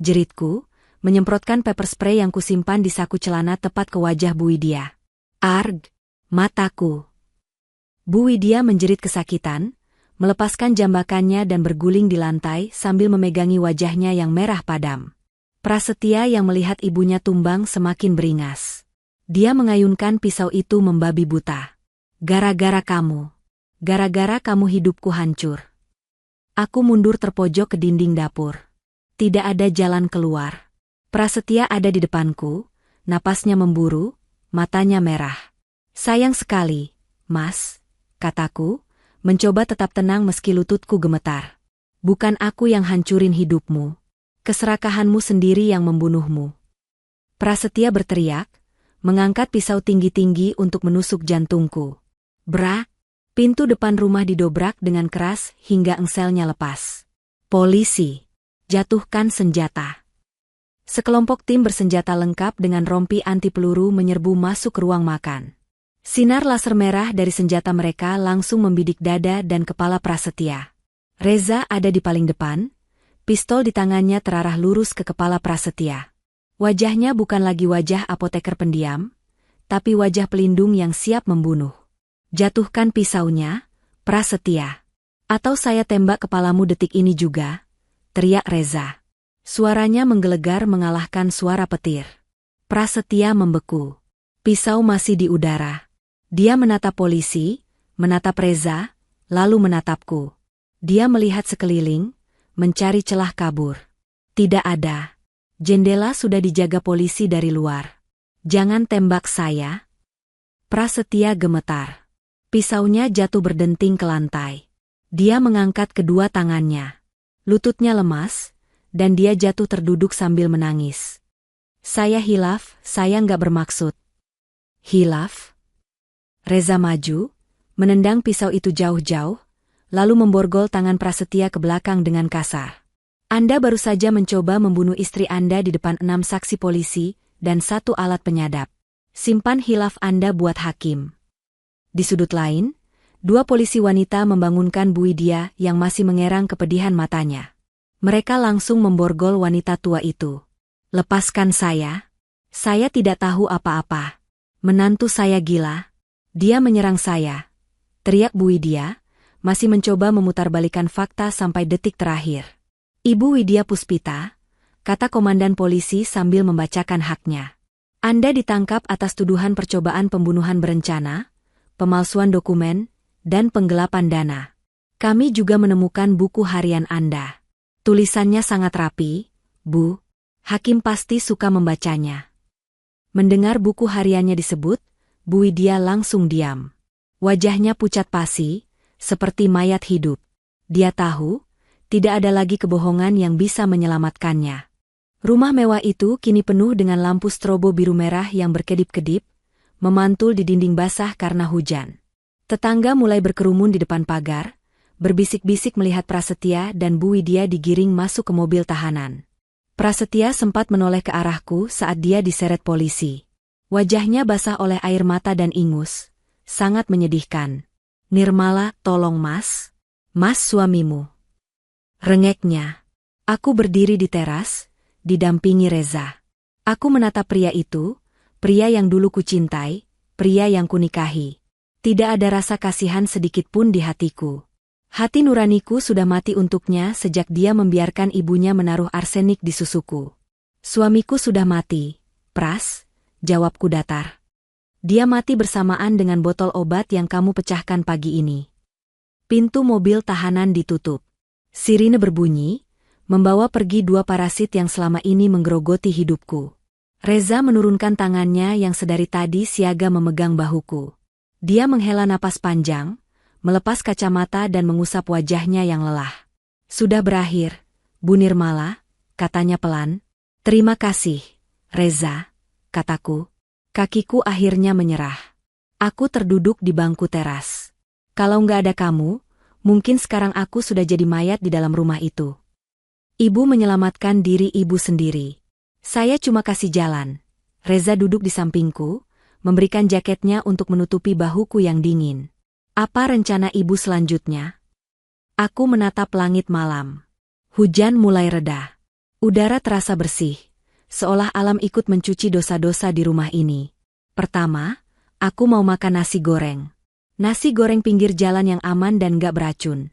jeritku, menyemprotkan pepper spray yang kusimpan di saku celana tepat ke wajah Bu Widya. Arg, mataku. Bu Widya menjerit kesakitan, melepaskan jambakannya dan berguling di lantai sambil memegangi wajahnya yang merah padam. Prasetya yang melihat ibunya tumbang semakin beringas. Dia mengayunkan pisau itu membabi buta. Gara-gara kamu. Gara-gara kamu hidupku hancur. Aku mundur terpojok ke dinding dapur. Tidak ada jalan keluar. Prasetya ada di depanku, napasnya memburu, matanya merah. Sayang sekali, Mas, kataku, mencoba tetap tenang meski lututku gemetar. Bukan aku yang hancurin hidupmu. Keserakahanmu sendiri yang membunuhmu. Prasetya berteriak, mengangkat pisau tinggi-tinggi untuk menusuk jantungku. Brak! Pintu depan rumah didobrak dengan keras hingga engselnya lepas. Polisi! Jatuhkan senjata. Sekelompok tim bersenjata lengkap dengan rompi anti peluru menyerbu masuk ke ruang makan. Sinar laser merah dari senjata mereka langsung membidik dada dan kepala Prasetya. Reza ada di paling depan, pistol di tangannya terarah lurus ke kepala Prasetya. Wajahnya bukan lagi wajah apoteker pendiam, tapi wajah pelindung yang siap membunuh. Jatuhkan pisaunya, Prasetya. Atau saya tembak kepalamu detik ini juga, teriak Reza. Suaranya menggelegar mengalahkan suara petir. Prasetya membeku. Pisau masih di udara. Dia menatap polisi, menatap Reza, lalu menatapku. Dia melihat sekeliling, mencari celah kabur. Tidak ada. Jendela sudah dijaga polisi dari luar. Jangan tembak saya. Prasetya gemetar. Pisaunya jatuh berdenting ke lantai. Dia mengangkat kedua tangannya. Lututnya lemas, dan dia jatuh terduduk sambil menangis. Saya hilaf, saya nggak bermaksud. Hilaf? Reza maju, menendang pisau itu jauh-jauh, lalu memborgol tangan Prasetya ke belakang dengan kasar. Anda baru saja mencoba membunuh istri Anda di depan 6 saksi polisi dan 1 alat penyadap. Simpan hilaf Anda buat hakim. Di sudut lain, 2 polisi wanita membangunkan Bu Widya yang masih mengerang kepedihan matanya. Mereka langsung memborgol wanita tua itu. Lepaskan saya. Saya tidak tahu apa-apa. Menantu saya gila. Dia menyerang saya. Teriak Bu Widya, masih mencoba memutarbalikkan fakta sampai detik terakhir. Ibu Widya Puspita, kata komandan polisi sambil membacakan haknya. Anda ditangkap atas tuduhan percobaan pembunuhan berencana, pemalsuan dokumen, dan penggelapan dana. Kami juga menemukan buku harian Anda. Tulisannya sangat rapi, Bu. Hakim pasti suka membacanya. Mendengar buku hariannya disebut, Bu Widya langsung diam. Wajahnya pucat pasi, seperti mayat hidup. Dia tahu, tidak ada lagi kebohongan yang bisa menyelamatkannya. Rumah mewah itu kini penuh dengan lampu strobo biru merah yang berkedip-kedip, memantul di dinding basah karena hujan. Tetangga mulai berkerumun di depan pagar, berbisik-bisik melihat Prasetya dan Bu Widya digiring masuk ke mobil tahanan. Prasetya sempat menoleh ke arahku saat dia diseret polisi. Wajahnya basah oleh air mata dan ingus, sangat menyedihkan. Nirmala, tolong Mas. Mas suamimu. Rengeknya. Aku berdiri di teras, didampingi Reza. Aku menatap pria itu, pria yang dulu kucintai, pria yang kunikahi. Tidak ada rasa kasihan sedikit pun di hatiku. Hati nuraniku sudah mati untuknya sejak dia membiarkan ibunya menaruh arsenik di susuku. Suamiku sudah mati, Pras. Jawabku datar. Dia mati bersamaan dengan botol obat yang kamu pecahkan pagi ini. Pintu mobil tahanan ditutup. Sirine berbunyi, membawa pergi 2 parasit yang selama ini menggerogoti hidupku. Reza menurunkan tangannya yang sedari tadi siaga memegang bahuku. Dia menghela napas panjang, melepas kacamata dan mengusap wajahnya yang lelah. Sudah berakhir, Bu Nirmala, katanya pelan. Terima kasih, Reza. Kataku, kakiku akhirnya menyerah. Aku terduduk di bangku teras. Kalau nggak ada kamu, mungkin sekarang aku sudah jadi mayat di dalam rumah itu. Ibu menyelamatkan diri ibu sendiri. Saya cuma kasih jalan. Reza duduk di sampingku, memberikan jaketnya untuk menutupi bahuku yang dingin. Apa rencana ibu selanjutnya? Aku menatap langit malam. Hujan mulai reda. Udara terasa bersih. Seolah alam ikut mencuci dosa-dosa di rumah ini. Pertama, aku mau makan nasi goreng. Nasi goreng pinggir jalan yang aman dan gak beracun.